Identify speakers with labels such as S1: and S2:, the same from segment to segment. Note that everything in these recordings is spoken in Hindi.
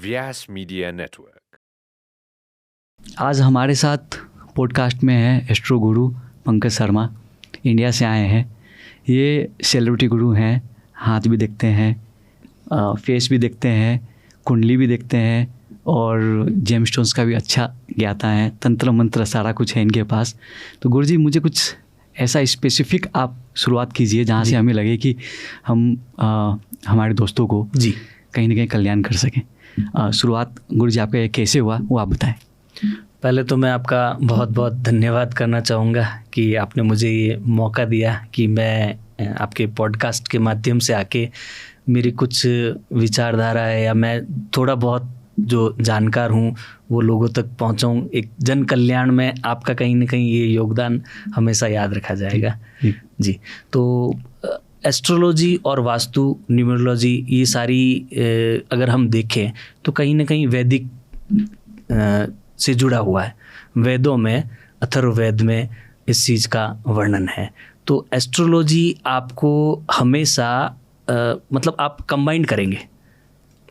S1: व्यास मीडिया नेटवर्क।
S2: आज हमारे साथ पॉडकास्ट में है एस्ट्रो गुरु पंकज शर्मा। इंडिया से आए हैं। ये सेलिब्रिटी गुरु हैं। हाथ भी देखते हैं, फेस भी देखते हैं, कुंडली भी देखते हैं और जेमस्टोन्स का भी अच्छा ज्ञाता है। तंत्र मंत्र सारा कुछ है इनके पास। तो गुरु जी, मुझे कुछ ऐसा स्पेसिफिक आप शुरुआत कीजिए जहाँ से हमें लगे कि हम हमारे दोस्तों को
S3: जी
S2: कहीं ना कहीं कल्याण कर सकें। शुरुआत गुरु जी आपका ये कैसे हुआ वो आप बताएं।
S3: पहले तो मैं आपका बहुत बहुत धन्यवाद करना चाहूँगा कि आपने मुझे ये मौका दिया कि मैं आपके पॉडकास्ट के माध्यम से आके मेरी कुछ विचारधारा है या मैं थोड़ा बहुत जो जानकार हूँ वो लोगों तक पहुँचाऊँ। एक जन कल्याण में आपका कहीं ना कहीं ये योगदान हमेशा याद रखा जाएगा। जी तो एस्ट्रोलॉजी और वास्तु, न्यूमरोलॉजी, ये सारी अगर हम देखें तो कहीं ना कहीं वैदिक से जुड़ा हुआ है। वेदों में, अथर्ववेद में इस चीज़ का वर्णन है। तो एस्ट्रोलॉजी आपको हमेशा मतलब आप कंबाइन करेंगे।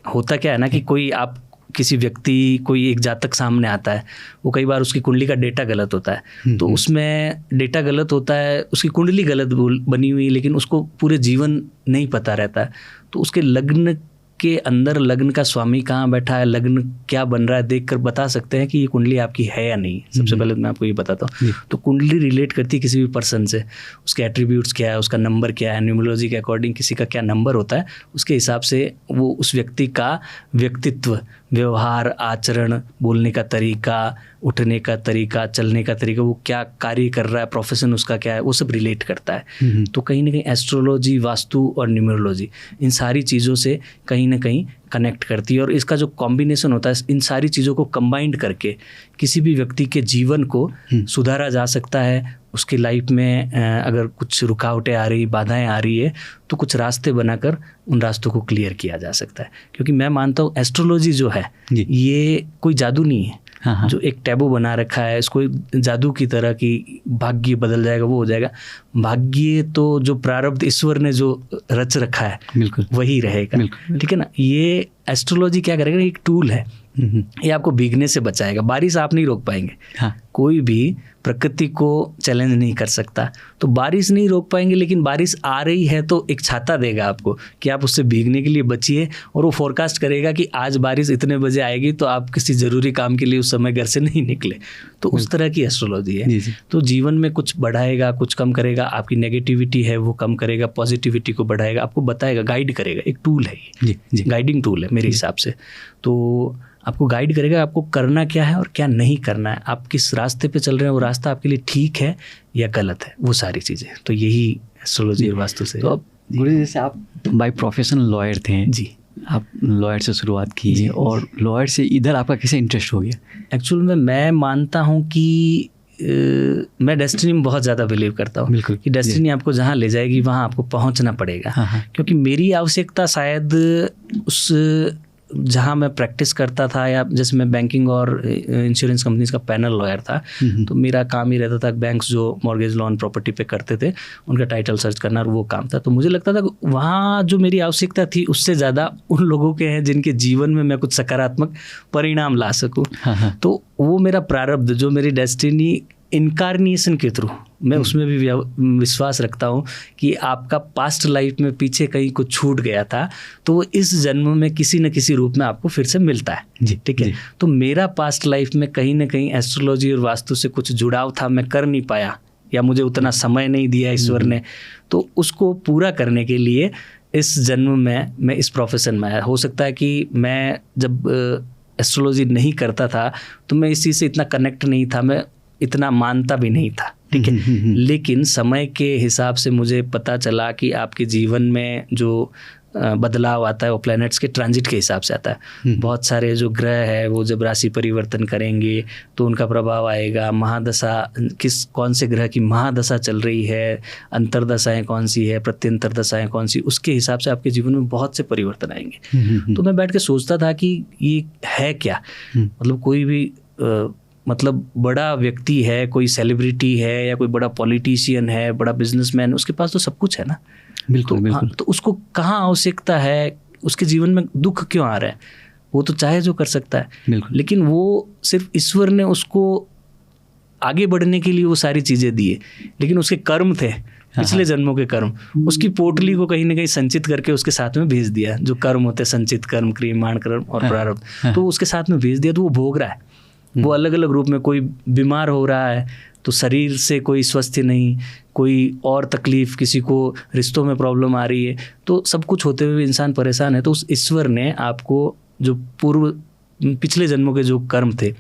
S3: होता क्या है ना कि कोई आप किसी व्यक्ति, कोई एक जातक सामने आता है, वो कई बार उसकी कुंडली का डेटा गलत होता है। तो उसमें डेटा गलत होता है, उसकी कुंडली गलत बनी हुई, लेकिन उसको पूरे जीवन नहीं पता रहता है। तो उसके लग्न के अंदर लग्न का स्वामी कहाँ बैठा है, लग्न क्या बन रहा है, देखकर बता सकते हैं कि ये कुंडली आपकी है या नहीं। सबसे पहले मैं आपको ये बताता हूँ। तो कुंडली रिलेट करती है किसी भी पर्सन से, उसके एट्रीब्यूट्स क्या है, उसका नंबर क्या है। न्यूमरोलॉजी के अकॉर्डिंग किसी का क्या नंबर होता है, उसके हिसाब से वो उस व्यक्ति का व्यक्तित्व, व्यवहार, आचरण, बोलने का तरीका, उठने का तरीका, चलने का तरीका, वो क्या कार्य कर रहा है, प्रोफेशन उसका क्या है, वो सब रिलेट करता है। तो कहीं ना कहीं एस्ट्रोलॉजी, वास्तु और न्यूमरोलॉजी इन सारी चीज़ों से कहीं ना कहीं कनेक्ट करती है। और इसका जो कॉम्बिनेशन होता है, इन सारी चीज़ों को कंबाइंड करके किसी भी व्यक्ति के जीवन को सुधारा जा सकता है। उसकी लाइफ में अगर कुछ रुकावटें आ रही, बाधाएं आ रही है, तो कुछ रास्ते बनाकर उन रास्तों को क्लियर किया जा सकता है। क्योंकि मैं मानता हूँ एस्ट्रोलॉजी जो है ये कोई जादू नहीं है। जो एक टैबू बना रखा है, इसको जादू की तरह कि भाग्य बदल जाएगा, वो हो जाएगा। भाग्य तो जो प्रारब्ध ईश्वर ने जो रच रखा है बिल्कुल वही रहेगा। ठीक है ना। ये एस्ट्रोलॉजी क्या करेगा, एक टूल है। ये आपको भीगने से बचाएगा। बारिश आप नहीं रोक पाएंगे। कोई भी प्रकृति को चैलेंज नहीं कर सकता। तो बारिश नहीं रोक पाएंगे, लेकिन बारिश आ रही है तो एक छाता देगा आपको कि आप उससे भीगने के लिए बचिए। और वो फोरकास्ट करेगा कि आज बारिश इतने बजे आएगी, तो आप किसी ज़रूरी काम के लिए उस समय घर से नहीं निकले। तो उस तरह की एस्ट्रोलॉजी है। तो जीवन में कुछ बढ़ाएगा, कुछ कम करेगा। आपकी नेगेटिविटी है वो कम करेगा, पॉजिटिविटी को बढ़ाएगा, आपको बताएगा, गाइड करेगा। एक टूल है ये, गाइडिंग टूल है मेरे हिसाब से। तो आपको गाइड करेगा आपको करना क्या है और क्या नहीं करना है, आप किस रास्ते पे चल रहे हैं, वो रास्ता आपके लिए ठीक है या गलत है, वो सारी चीज़ें। तो यही एस्ट्रोलॉजी और वास्तु से।
S2: तो अब गुरु, जैसे आप बाय प्रोफेशन लॉयर थे
S3: जी,
S2: आप लॉयर से शुरुआत की और लॉयर से इधर आपका कैसे इंटरेस्ट हो गया?
S3: एक्चुअल में मैं मानता हूँ कि मैं डेस्टिनी में बहुत ज़्यादा बिलीव करता हूँ।
S2: बिल्कुल
S3: कि डेस्टिनी आपको जहाँ ले जाएगी वहाँ आपको पहुँचना पड़ेगा। क्योंकि मेरी आवश्यकता शायद उस जहाँ मैं प्रैक्टिस करता था, या जैसे मैं बैंकिंग और इंश्योरेंस कंपनीज का पैनल लॉयर था, तो मेरा काम ही रहता था बैंक्स जो मॉर्गेज लोन प्रॉपर्टी पे करते थे उनका टाइटल सर्च करना, और वो काम था। तो मुझे लगता था वहाँ जो मेरी आवश्यकता थी उससे ज़्यादा उन लोगों के हैं जिनके जीवन में मैं कुछ सकारात्मक परिणाम ला सकूँ। तो वो मेरा प्रारब्ध, जो मेरी डेस्टिनी इनकारनेशन के थ्रू, मैं उसमें भी विश्वास रखता हूँ कि आपका पास्ट लाइफ में पीछे कहीं कुछ छूट गया था, तो वो इस जन्म में किसी न किसी रूप में आपको फिर से मिलता है। ठीक है। तो मेरा पास्ट लाइफ में कहीं ना कहीं एस्ट्रोलॉजी और वास्तु से कुछ जुड़ाव था, मैं कर नहीं पाया या मुझे उतना समय नहीं दिया ईश्वर ने। तो उसको पूरा करने के लिए इस जन्म में मैं इस प्रोफेशन में आया। हो सकता है कि मैं जब एस्ट्रोलॉजी नहीं करता था तो मैं इस चीज़ से इतना कनेक्ट नहीं था, मैं इतना मानता भी नहीं था। ठीक है। लेकिन समय के हिसाब से मुझे पता चला कि आपके जीवन में जो बदलाव आता है वो प्लैनेट्स के ट्रांजिट के हिसाब से आता है। बहुत सारे जो ग्रह है वो जब राशि परिवर्तन करेंगे तो उनका प्रभाव आएगा। महादशा, कौन से ग्रह की महादशा चल रही है, अंतरदशाएं कौन सी है, प्रत्यंतर दशाएं कौन सी, उसके हिसाब से आपके जीवन में बहुत से परिवर्तन आएंगे। तो मैं बैठ के सोचता था कि ये है क्या, मतलब कोई भी मतलब बड़ा व्यक्ति है, कोई सेलिब्रिटी है या कोई बड़ा पॉलिटिशियन है, बड़ा बिजनेसमैन, उसके पास तो सब कुछ है ना। बिल्कुल, बिल्कुल। तो उसको कहाँ आवश्यकता है, उसके जीवन में दुख क्यों आ रहा है, वो तो चाहे जो कर सकता है,
S2: बिल्कुल।
S3: लेकिन वो सिर्फ ईश्वर ने उसको आगे बढ़ने के लिए वो सारी चीज़ें दी है, लेकिन उसके कर्म थे, पिछले जन्मों के कर्म, उसकी पोटली को कहीं ना कहीं संचित करके उसके साथ में भेज दिया। जो कर्म होते हैं, संचित कर्म, क्रियमाण कर्म और प्रारब्ध, तो उसके साथ में भेज दिया, तो वो भोग रहा है। वो अलग अलग रूप में, कोई बीमार हो रहा है तो शरीर से कोई स्वस्थ नहीं, कोई और तकलीफ, किसी को रिश्तों में प्रॉब्लम आ रही है, तो सब कुछ होते हुए इंसान परेशान है। तो उस ईश्वर ने आपको जो पिछले जन्मों के जो कर्म थे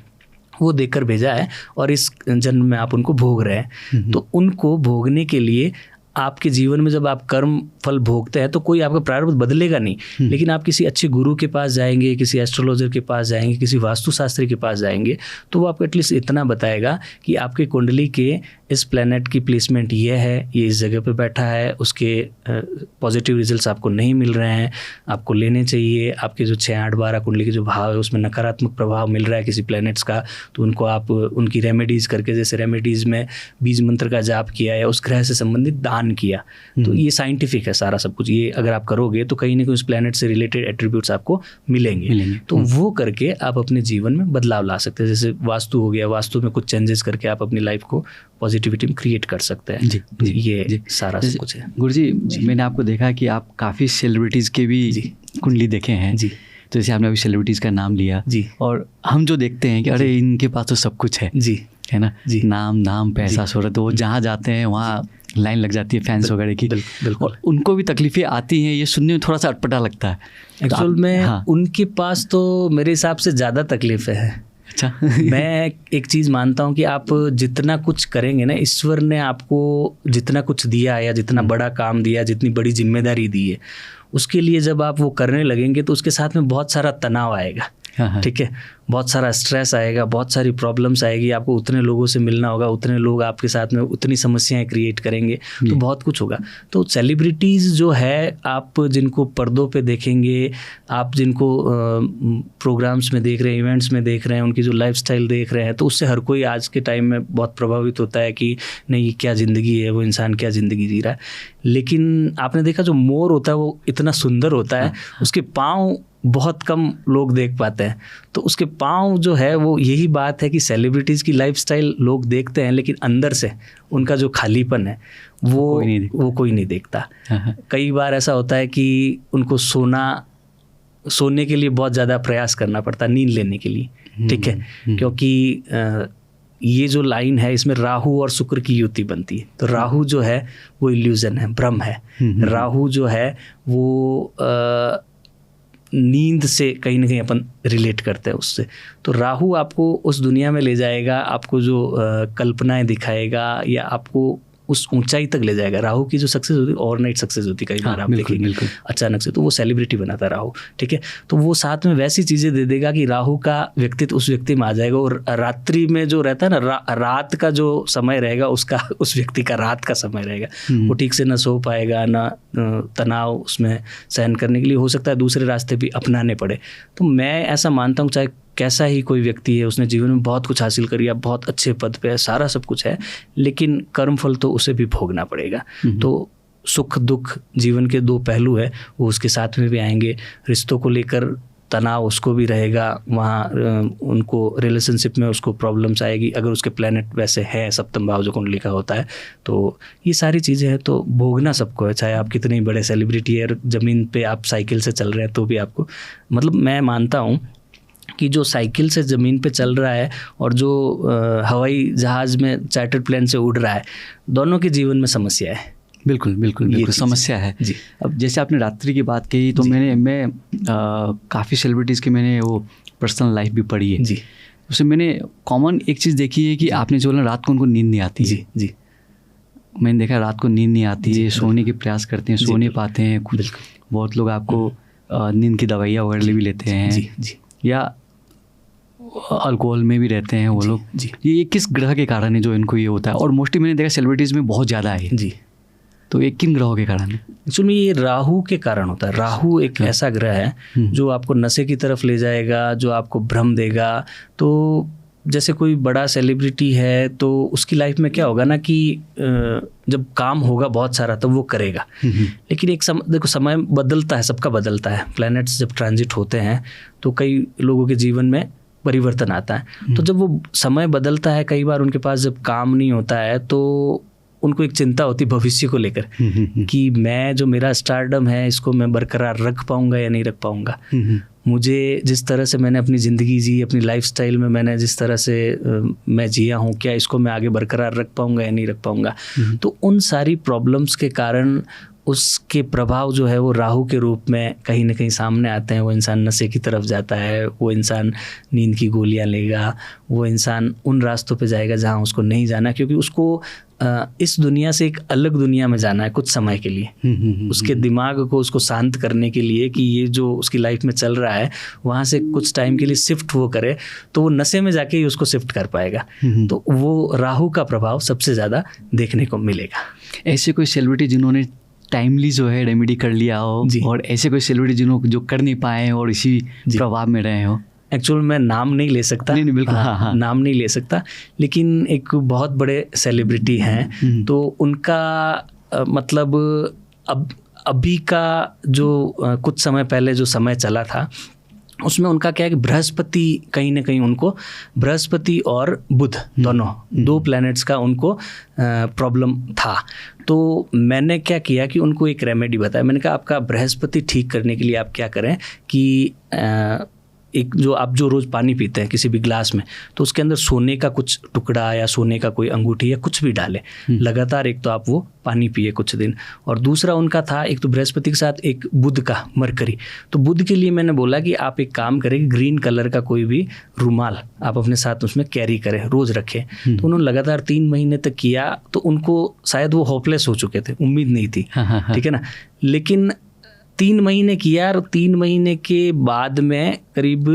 S3: वो देकर भेजा है, और इस जन्म में आप उनको भोग रहे हैं। तो उनको भोगने के लिए आपके जीवन में जब आप कर्म फल भोगते हैं तो कोई आपका प्रारब्ध बदलेगा नहीं, लेकिन आप किसी अच्छे गुरु के पास जाएंगे, किसी एस्ट्रोलॉजर के पास जाएंगे, किसी वास्तुशास्त्री के पास जाएंगे, तो वो आपको एटलीस्ट इतना बताएगा कि आपके कुंडली के इस प्लैनेट की प्लेसमेंट ये है, ये इस जगह पे बैठा है, उसके पॉजिटिव रिजल्ट्स आपको नहीं मिल रहे हैं, आपको लेने चाहिए। आपके जो 6, 8, 12 कुंडली के जो भाव है उसमें नकारात्मक प्रभाव मिल रहा है किसी प्लैनेट्स का, तो उनको आप उनकी रेमेडीज़ करके, जैसे रेमेडीज़ में बीज मंत्र का जाप किया या उस ग्रह से संबंधित दान किया, तो ये साइंटिफिक है सारा सब कुछ। ये अगर आप करोगे तो कहीं ना कहीं उस प्लैनेट से रिलेटेड एट्रीब्यूट्स आपको मिलेंगे। तो वो करके आप अपने जीवन में बदलाव ला सकते हैं। जैसे वास्तु हो गया, वास्तु में कुछ चेंजेस करके आप अपनी लाइफ को पॉजिटिविटी में क्रिएट कर सकते हैं।
S2: जी,
S3: जी, ये सारा सब कुछ है।
S2: गुरुजी, मैंने आपको देखा कि आप काफ़ी सेलिब्रिटीज़ के भी कुंडली देखे हैं
S3: जी।
S2: तो जैसे आपने अभी सेलिब्रिटीज़ का नाम लिया
S3: जी,
S2: और हम जो देखते हैं कि अरे इनके पास तो सब कुछ है
S3: जी,
S2: है ना,
S3: जी,
S2: नाम पैसा शोहरत, तो वो जहाँ जाते हैं वहाँ लाइन लग जाती है फैंस वगैरह की।
S3: बिल्कुल।
S2: और उनको भी तकलीफें आती हैं, ये सुनने में थोड़ा सा अटपटा लगता है
S3: एक्चुअल में। उनके पास तो मेरे हिसाब से ज़्यादा तकलीफ़ें हैं।
S2: अच्छा
S3: मैं एक चीज़ मानता हूँ कि आप जितना कुछ करेंगे ना, ईश्वर ने आपको जितना कुछ दिया है या जितना बड़ा काम दिया, जितनी बड़ी जिम्मेदारी दी है, उसके लिए जब आप वो करने लगेंगे तो उसके साथ में बहुत सारा तनाव आएगा। ठीक है, बहुत सारा स्ट्रेस आएगा, बहुत सारी प्रॉब्लम्स आएगी, आपको उतने लोगों से मिलना होगा, उतने लोग आपके साथ में उतनी समस्याएं क्रिएट करेंगे, तो बहुत कुछ होगा। तो सेलिब्रिटीज़ जो है, आप जिनको पर्दों पे देखेंगे, आप जिनको प्रोग्राम्स में देख रहे हैं, इवेंट्स में देख रहे हैं, उनकी जो लाइफस्टाइल देख रहे हैं, तो उससे हर कोई आज के टाइम में बहुत प्रभावित होता है कि नहीं, ये क्या ज़िंदगी है, वो इंसान क्या ज़िंदगी जी रहा है। लेकिन आपने देखा जो मोर होता है वो इतना सुंदर होता है, उसके पाँव बहुत कम लोग देख पाते हैं। तो उसके पाँव जो है, वो यही बात है कि सेलिब्रिटीज़ की लाइफस्टाइल लोग देखते हैं, लेकिन अंदर से उनका जो खालीपन है वो कोई नहीं देखता। कई बार ऐसा होता है कि उनको सोने के लिए बहुत ज़्यादा प्रयास करना पड़ता है, नींद लेने के लिए। ठीक है, क्योंकि ये जो लाइन है इसमें राहु और शुक्र की युति बनती है। तो राहु जो है वो इल्यूजन है, भ्रम है। राहु जो है वो नींद से कहीं ना कहीं अपन रिलेट करते हैं उससे। तो राहु आपको उस दुनिया में ले जाएगा, आपको जो कल्पनाएं दिखाएगा या आपको उस ऊंचाई तक ले जाएगा। राहु की जो सक्सेस होती है ओवरनाइट सक्सेस होती है, कई बार आप देखेंगे अचानक से, तो वो सेलिब्रिटी बनाता है राहु। ठीक है, तो वो साथ में वैसी चीज़ें दे देगा कि राहु का व्यक्तित्व उस व्यक्ति में आ जाएगा, और रात्रि में जो रहता है ना, रात का जो समय रहेगा उसका, उस व्यक्ति का रात का समय रहेगा, वो ठीक से ना सो पाएगा, ना तनाव उसमें सहन करने के लिए हो सकता है दूसरे रास्ते भी अपनाने पड़े। तो मैं ऐसा मानता हूँ, चाहे कैसा ही कोई व्यक्ति है, उसने जीवन में बहुत कुछ हासिल करिए, बहुत अच्छे पद पे है, सारा सब कुछ है, लेकिन कर्मफल तो उसे भी भोगना पड़ेगा। तो सुख दुख जीवन के दो पहलू है, वो उसके साथ में भी आएंगे। रिश्तों को लेकर तनाव उसको भी रहेगा, वहाँ उनको रिलेशनशिप में उसको प्रॉब्लम्स आएगी, अगर उसके प्लैनेट वैसे हैं, सप्तम भाव जो कुंडली का होता है। तो ये सारी चीज़ें हैं, तो भोगना सबको है, चाहे आप कितने बड़े सेलिब्रिटी है, ज़मीन पे आप साइकिल से चल रहे हैं तो भी आपको, मतलब मैं मानता हूँ कि जो साइकिल से ज़मीन पे चल रहा है और जो हवाई जहाज़ में चार्टर्ड प्लेन से उड़ रहा है, दोनों के जीवन में समस्या है।
S2: बिल्कुल समस्या है जी। अब जैसे आपने रात्रि की बात कही, तो मैं काफ़ी सेलिब्रिटीज़ की मैंने वो पर्सनल लाइफ भी पढ़ी है जी। उसमें मैंने कॉमन एक चीज़ देखी है कि आपने जो बोला रात को उनको नींद नहीं आती है जी। मैंने देखा रात को नींद नहीं आती है, सोने के प्रयास करते हैं, सो नहीं पाते हैं खुद। बहुत लोग आपको नींद की दवाइयाँ वगैरह भी लेते हैं या अल्कोहल में भी रहते हैं वो लोग जी। ये किस ग्रह के कारण है जो इनको ये होता है? और मोस्टली मैंने देखा सेलिब्रिटीज़ में बहुत ज़्यादा है जी। तो ये किन ग्रहों के कारण है? एक्चुअली
S3: ये राहु के कारण होता है। राहु एक ऐसा ग्रह है जो आपको नशे की तरफ ले जाएगा, जो आपको भ्रम देगा। तो जैसे कोई बड़ा सेलिब्रिटी है तो उसकी लाइफ में क्या होगा ना कि जब काम होगा बहुत सारा तब वो करेगा, लेकिन एक देखो समय बदलता है, सबका बदलता है। प्लैनेट्स जब ट्रांजिट होते हैं तो कई लोगों के जीवन में परिवर्तन आता है। तो जब वो समय बदलता है, कई बार उनके पास जब काम नहीं होता है तो उनको एक चिंता होती है भविष्य को लेकर कि मैं जो मेरा स्टारडम है इसको मैं बरकरार रख पाऊंगा या नहीं रख पाऊंगा। मुझे जिस तरह से मैंने अपनी ज़िंदगी जी, अपनी लाइफस्टाइल में मैंने जिस तरह से मैं जिया हूँ, क्या इसको मैं आगे बरकरार रख पाऊंगा या नहीं रख पाऊंगा। तो उन सारी प्रॉब्लम्स के कारण उसके प्रभाव जो है वो राहु के रूप में कहीं ना कहीं सामने आते हैं। वो इंसान नशे की तरफ जाता है, वो इंसान नींद की गोलियां लेगा, वो इंसान उन रास्तों पे जाएगा जहाँ उसको नहीं जाना, क्योंकि उसको इस दुनिया से एक अलग दुनिया में जाना है कुछ समय के लिए। उसके दिमाग को उसको शांत करने के लिए कि ये जो उसकी लाइफ में चल रहा है वहाँ से कुछ टाइम के लिए शिफ्ट वो करे, तो वो नशे में जाके ही उसको शिफ्ट कर पाएगा। तो वो राहु का प्रभाव सबसे ज़्यादा देखने को मिलेगा।
S2: ऐसे कोई सेलिब्रिटी जिन्होंने टाइमली जो है रेमेडी कर लिया हो, और ऐसे कोई सेलिब्रिटी जो कर नहीं पाए और इसी प्रभाव में रहे हो?
S3: एक्चुअल मैं नाम नहीं ले सकता,
S2: नहीं बिल्कुल, हाँ।
S3: नाम नहीं ले सकता, लेकिन एक बहुत बड़े सेलिब्रिटी हैं तो उनका मतलब अभी का जो कुछ समय पहले जो समय चला था उसमें उनका क्या है कि बृहस्पति कहीं ना कहीं उनको, बृहस्पति और बुध दोनों 2 प्लैनेट्स का उनको प्रॉब्लम था। तो मैंने क्या किया कि उनको एक रेमेडी बताया। मैंने कहा आपका बृहस्पति ठीक करने के लिए आप क्या करें कि एक जो आप जो रोज़ पानी पीते हैं किसी भी ग्लास में, तो उसके अंदर सोने का कुछ टुकड़ा या सोने का कोई अंगूठी या कुछ भी डालें लगातार। एक तो आप वो पानी पिए कुछ दिन, और दूसरा उनका था एक तो बृहस्पति के साथ एक बुध का मरकरी। तो बुध के लिए मैंने बोला कि आप एक काम करें, ग्रीन कलर का कोई भी रुमाल आप अपने साथ उसमें कैरी करें, रोज़ रखें। तो उन्होंने लगातार 3 महीने तक किया, तो उनको शायद वो होपलेस हो चुके थे, उम्मीद नहीं थी, ठीक है ना। लेकिन 3 महीने किया और 3 महीने के बाद में करीब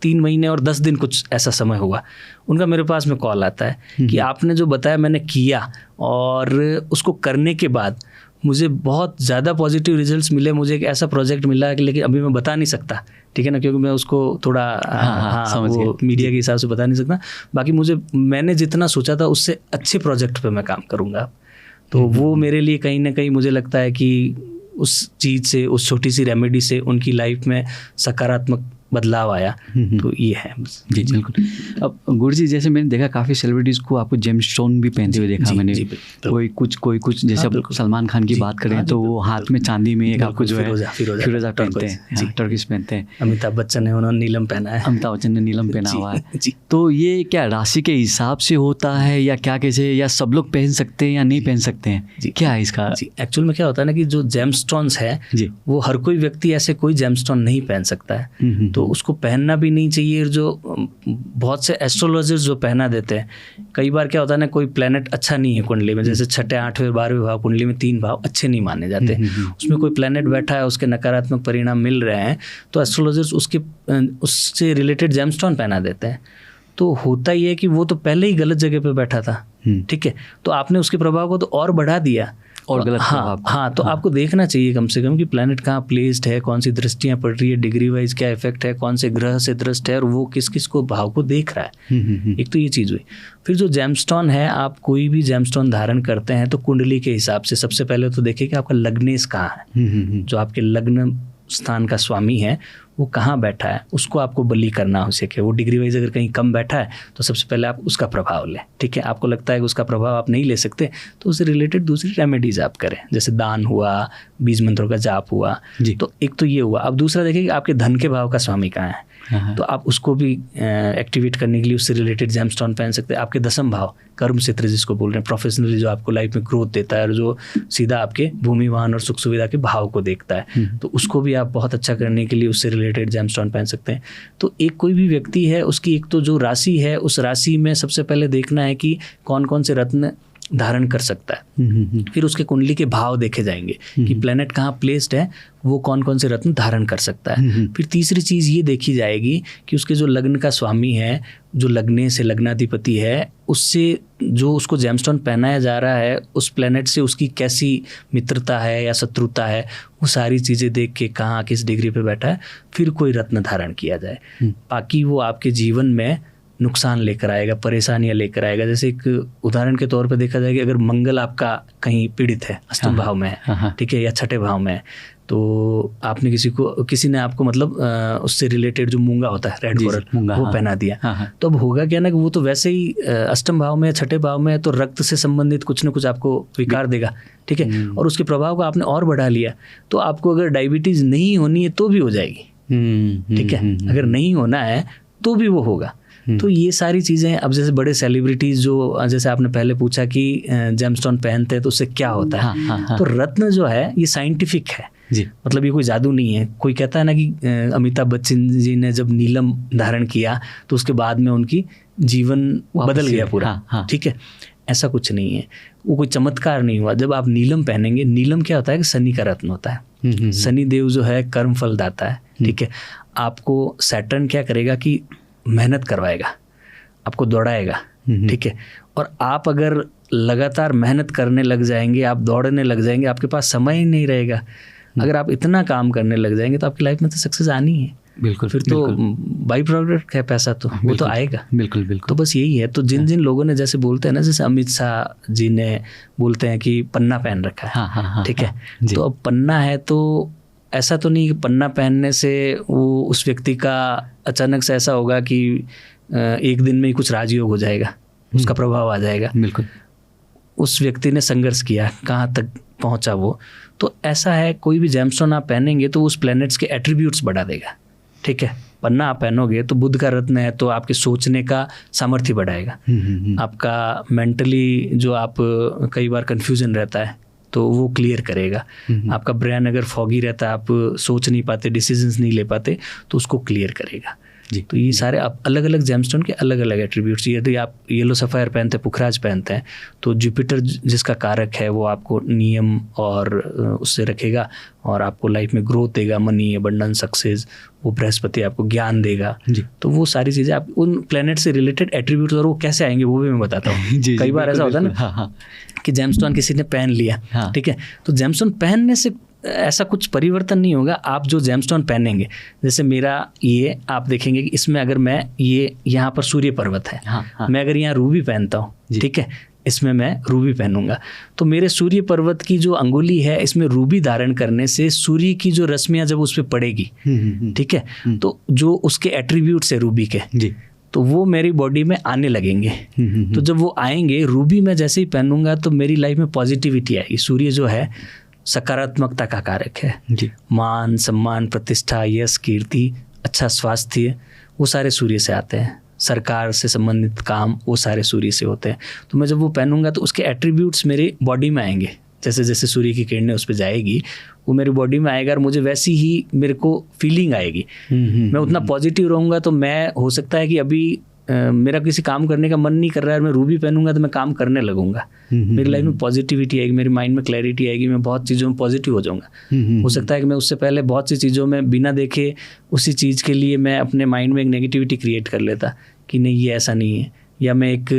S3: 3 महीने और 10 दिन कुछ ऐसा समय हुआ, उनका मेरे पास में कॉल आता है कि आपने जो बताया मैंने किया, और उसको करने के बाद मुझे बहुत ज़्यादा पॉजिटिव रिजल्ट्स मिले। मुझे एक ऐसा प्रोजेक्ट मिला कि लेकिन अभी मैं बता नहीं सकता, ठीक है ना, क्योंकि मैं उसको थोड़ा वो मीडिया के हिसाब से बता नहीं सकता। बाकी मैंने जितना सोचा था उससे अच्छे प्रोजेक्ट पे मैं काम करूँगा। तो वो मेरे लिए कहीं ना कहीं मुझे लगता है कि उस चीज़ से, उस छोटी सी रेमेडी से उनकी लाइफ में सकारात्मक बदलाव आया। तो ये है
S2: जी बिल्कुल। अब गुरु जी, जैसे मैंने देखा काफ़ी सेलिब्रिटीज़ को आपको जेमस्टोन भी पहनते हुए देखा मैंने। कोई कुछ जैसे सलमान खान की बात करें तो वो हाथ में चांदी में एक आपको जो है फिरोजा पहनते हैं, टर्किश पहनते हैं।
S3: अमिताभ बच्चन है, उन्होंने नीलम पहना है,
S2: अमिताभ बच्चन ने नीलम पहना हुआ है। तो ये क्या राशि के हिसाब से होता है या क्या, कैसे, या सब लोग पहन सकते हैं या नहीं पहन सकते हैं, क्या है इसका?
S3: एक्चुअल में क्या होता है ना कि जो जेमस्टोन्स है वो हर कोई व्यक्ति ऐसे कोई जेमस्टोन नहीं पहन सकता है, तो उसको पहनना भी नहीं चाहिए। जो बहुत से एस्ट्रोलॉजर्स जो पहना देते हैं, कई बार क्या होता है ना, कोई प्लेनेट अच्छा नहीं है कुंडली में, जैसे 6, 8, 12 भाव कुंडली में 3 भाव अच्छे नहीं माने जाते, उसमें कोई प्लेनेट बैठा है, उसके नकारात्मक परिणाम मिल रहे हैं, तो एस्ट्रोलॉजर्स उससे रिलेटेड जेमस्टोन पहना देते हैं। तो होता ही है कि वो तो पहले ही गलत जगह पे बैठा था, ठीक है, तो आपने उसके प्रभाव को तो और बढ़ा दिया
S2: और गलत।
S3: हाँ, तो आपको देखना चाहिए कम से कम कि प्लैनेट कहाँ प्लेस्ड है, कौन सी दृष्टियाँ पड़ रही है, डिग्री वाइज क्या इफेक्ट है, कौन से ग्रह से दृष्ट है, और वो किस किस को भाव को देख रहा है। एक तो ये चीज़ हुई। फिर जो जेमस्टोन है, आप कोई भी जेमस्टोन धारण करते हैं तो कुंडली के हिसाब से सबसे पहले तो देखिए कि आपका लग्नेश कहाँ है, जो आपके लग्न स्थान का स्वामी है वो कहाँ बैठा है, उसको आपको बलि करना हो सके। वो डिग्री वाइज अगर कहीं कम बैठा है तो सबसे पहले आप उसका प्रभाव लें, ठीक है। आपको लगता है कि उसका प्रभाव आप नहीं ले सकते तो उससे रिलेटेड दूसरी रेमेडीज आप करें, जैसे दान हुआ, बीज मंत्रों का जाप हुआ। तो एक तो ये हुआ। अब दूसरा देखिए कि आपके धन के भाव का स्वामी कहाँ है, तो आप उसको भी एक्टिवेट करने के लिए उससे रिलेटेड जेमस्टोन पहन सकते हैं। आपके 10th भाव कर्म क्षेत्र जिसको बोल रहे हैं, प्रोफेशनली जो आपको लाइफ में ग्रोथ देता है और जो सीधा आपके भूमि वाहन और सुख सुविधा के भाव को देखता है, तो उसको भी आप बहुत अच्छा करने के लिए उससे रिलेटेड जेमस्टोन पहन सकते हैं। तो एक कोई भी व्यक्ति है, उसकी एक तो जो राशि है, उस राशि में सबसे पहले देखना है कि कौन कौन से रत्न धारण कर सकता है। फिर उसके कुंडली के भाव देखे जाएंगे कि प्लेनेट कहाँ प्लेस्ड है, वो कौन कौन से रत्न धारण कर सकता है। फिर तीसरी चीज़ ये देखी जाएगी कि उसके जो लग्न का स्वामी है, जो लग्ने से लग्नाधिपति है, उससे जो उसको जेमस्टोन पहनाया जा रहा है, उस प्लेनेट से उसकी कैसी मित्रता है या शत्रुता है, वो सारी चीज़ें देख के कहाँ किस डिग्री पे बैठा है, फिर कोई रत्न धारण किया जाए। बाकी वो आपके जीवन में नुकसान लेकर आएगा, परेशानियां लेकर आएगा। जैसे एक उदाहरण के तौर पे देखा जाए कि अगर मंगल आपका कहीं पीड़ित है, अष्टम भाव में है, ठीक है, या छठे भाव में है, तो आपने किसी ने आपको मतलब उससे रिलेटेड जो मूंगा होता है, रेड कोरल, वो पहना दिया, तो अब होगा क्या ना कि वो तो वैसे ही अष्टम भाव में, छठे भाव में है, तो रक्त से संबंधित कुछ ना कुछ आपको विकार देगा, ठीक है, और उसके प्रभाव को आपने और बढ़ा लिया, तो आपको अगर डायबिटीज नहीं होनी है तो भी हो जाएगी, ठीक है, अगर नहीं होना है तो भी वो होगा। तो ये सारी चीज़ें, अब जैसे बड़े सेलिब्रिटीज जो, जैसे आपने पहले पूछा कि जेमस्टोन पहनते हैं तो उससे क्या होता है, तो रत्न जो है ये साइंटिफिक है जी, मतलब ये कोई जादू नहीं है। कोई कहता है ना कि अमिताभ बच्चन जी ने जब नीलम धारण किया तो उसके बाद में उनकी जीवन बदल गया पूरा, ठीक है, ऐसा कुछ नहीं है, वो कोई चमत्कार नहीं हुआ। जब आप नीलम पहनेंगे, नीलम क्या होता है कि शनि का रत्न होता है, शनि देव जो है कर्म फल दाता है, ठीक है, आपको सैटर्न क्या करेगा कि मेहनत करवाएगा, आपको दौड़ाएगा, ठीक है, और आप अगर लगातार मेहनत करने लग जाएंगे, आप दौड़ने लग जाएंगे, आपके पास समय ही नहीं रहेगा। अगर आप इतना काम करने लग जाएंगे तो आपकी लाइफ में तो सक्सेस आनी है, बिल्कुल, फिर तो बाई प्रोडक्ट है पैसा, तो वो तो आएगा, बिल्कुल बिल्कुल। तो बस यही है। तो जिन लोगों ने जैसे बोलते हैं ना, जैसे अमित शाह जी ने बोलते हैं कि पन्ना पहन रखा है, ठीक है, तो अब पन्ना है तो ऐसा तो नहीं कि पन्ना पहनने से वो उस व्यक्ति का अचानक से ऐसा होगा कि एक दिन में ही कुछ राजयोग हो जाएगा, उसका प्रभाव आ जाएगा, बिल्कुल। उस व्यक्ति ने संघर्ष किया, कहाँ तक पहुँचा वो, तो ऐसा है, कोई भी जेमस्टोन आप पहनेंगे तो उस प्लैनेट्स के एट्रीब्यूट्स बढ़ा देगा, ठीक है। पन्ना आप पहनोगे तो बुध का रत्न है, तो आपके सोचने का सामर्थ्य बढ़ाएगा, आपका मेंटली जो आप कई बार कंफ्यूजन रहता है तो वो क्लियर करेगा, आपका ब्रेन अगर फॉगी रहता है, आप सोच नहीं पाते, डिसीजंस नहीं ले पाते, तो उसको क्लियर करेगा जी। तो ये सारे आप अलग अलग जेमस्टोन के अलग अलग एट्रीब्यूट्स। यदि आप येलो सफ़ायर पहनते हैं, पुखराज पहनते हैं, तो जुपिटर जिसका कारक है वो आपको नियम और उससे रखेगा और आपको लाइफ में ग्रोथ देगा, मनी, अबंडेंस, सक्सेस। वो बृहस्पति आपको ज्ञान देगा जी। तो वो सारी चीज़ें आप उन प्लैनेट से रिलेटेड एट्रीब्यूट्स, और वो कैसे आएंगे वो भी मैं बताता हूँ। कई बार ऐसा होता है ना कि जेमस्टोन किसी ने पहन लिया, ठीक है, तो जेमस्टोन पहनने से ऐसा कुछ परिवर्तन नहीं होगा। आप जो जेमस्टोन पहनेंगे, जैसे मेरा ये आप देखेंगे कि इसमें अगर मैं ये यहाँ पर सूर्य पर्वत है, मैं अगर यहाँ रूबी पहनता हूँ, ठीक है, इसमें मैं रूबी पहनूंगा, तो मेरे सूर्य पर्वत की जो अंगुली है, इसमें रूबी धारण करने से सूर्य की जो रश्मियाँ जब उस पर पड़ेगी, ठीक है, तो जो उसके एट्रीब्यूट्स है रूबी के जी, तो वो मेरी बॉडी में आने लगेंगे। तो जब वो आएंगे, रूबी में जैसे ही पहनूंगा तो मेरी लाइफ में पॉजिटिविटी आएगी। सूर्य जो है सकारात्मकता का कारक है जी। मान, सम्मान, प्रतिष्ठा, यश, कीर्ति, अच्छा स्वास्थ्य, वो सारे सूर्य से आते हैं। सरकार से संबंधित काम वो सारे सूर्य से होते हैं। तो मैं जब वो पहनूंगा तो उसके एट्रीब्यूट्स मेरी बॉडी में आएंगे। जैसे जैसे सूर्य की किरणें उस पर जाएगी, वो मेरी बॉडी में आएगा और मुझे वैसी ही मेरे को फीलिंग आएगी। मैं उतना पॉजिटिव रहूँगा तो मैं, हो सकता है कि अभी मेरा किसी काम करने का मन नहीं कर रहा है, मैं रूबी पहनूंगा तो मैं काम करने लगूंगा। मेरी लाइफ में पॉजिटिविटी आएगी, मेरी माइंड में क्लैरिटी आएगी, मैं बहुत चीज़ों में पॉजिटिव हो जाऊंगा। हो सकता है कि मैं उससे पहले बहुत सी चीज़ों में बिना देखे उसी चीज़ के लिए मैं अपने माइंड में एक नेगेटिविटी क्रिएट कर लेता कि नहीं ये ऐसा नहीं है, या मैं एक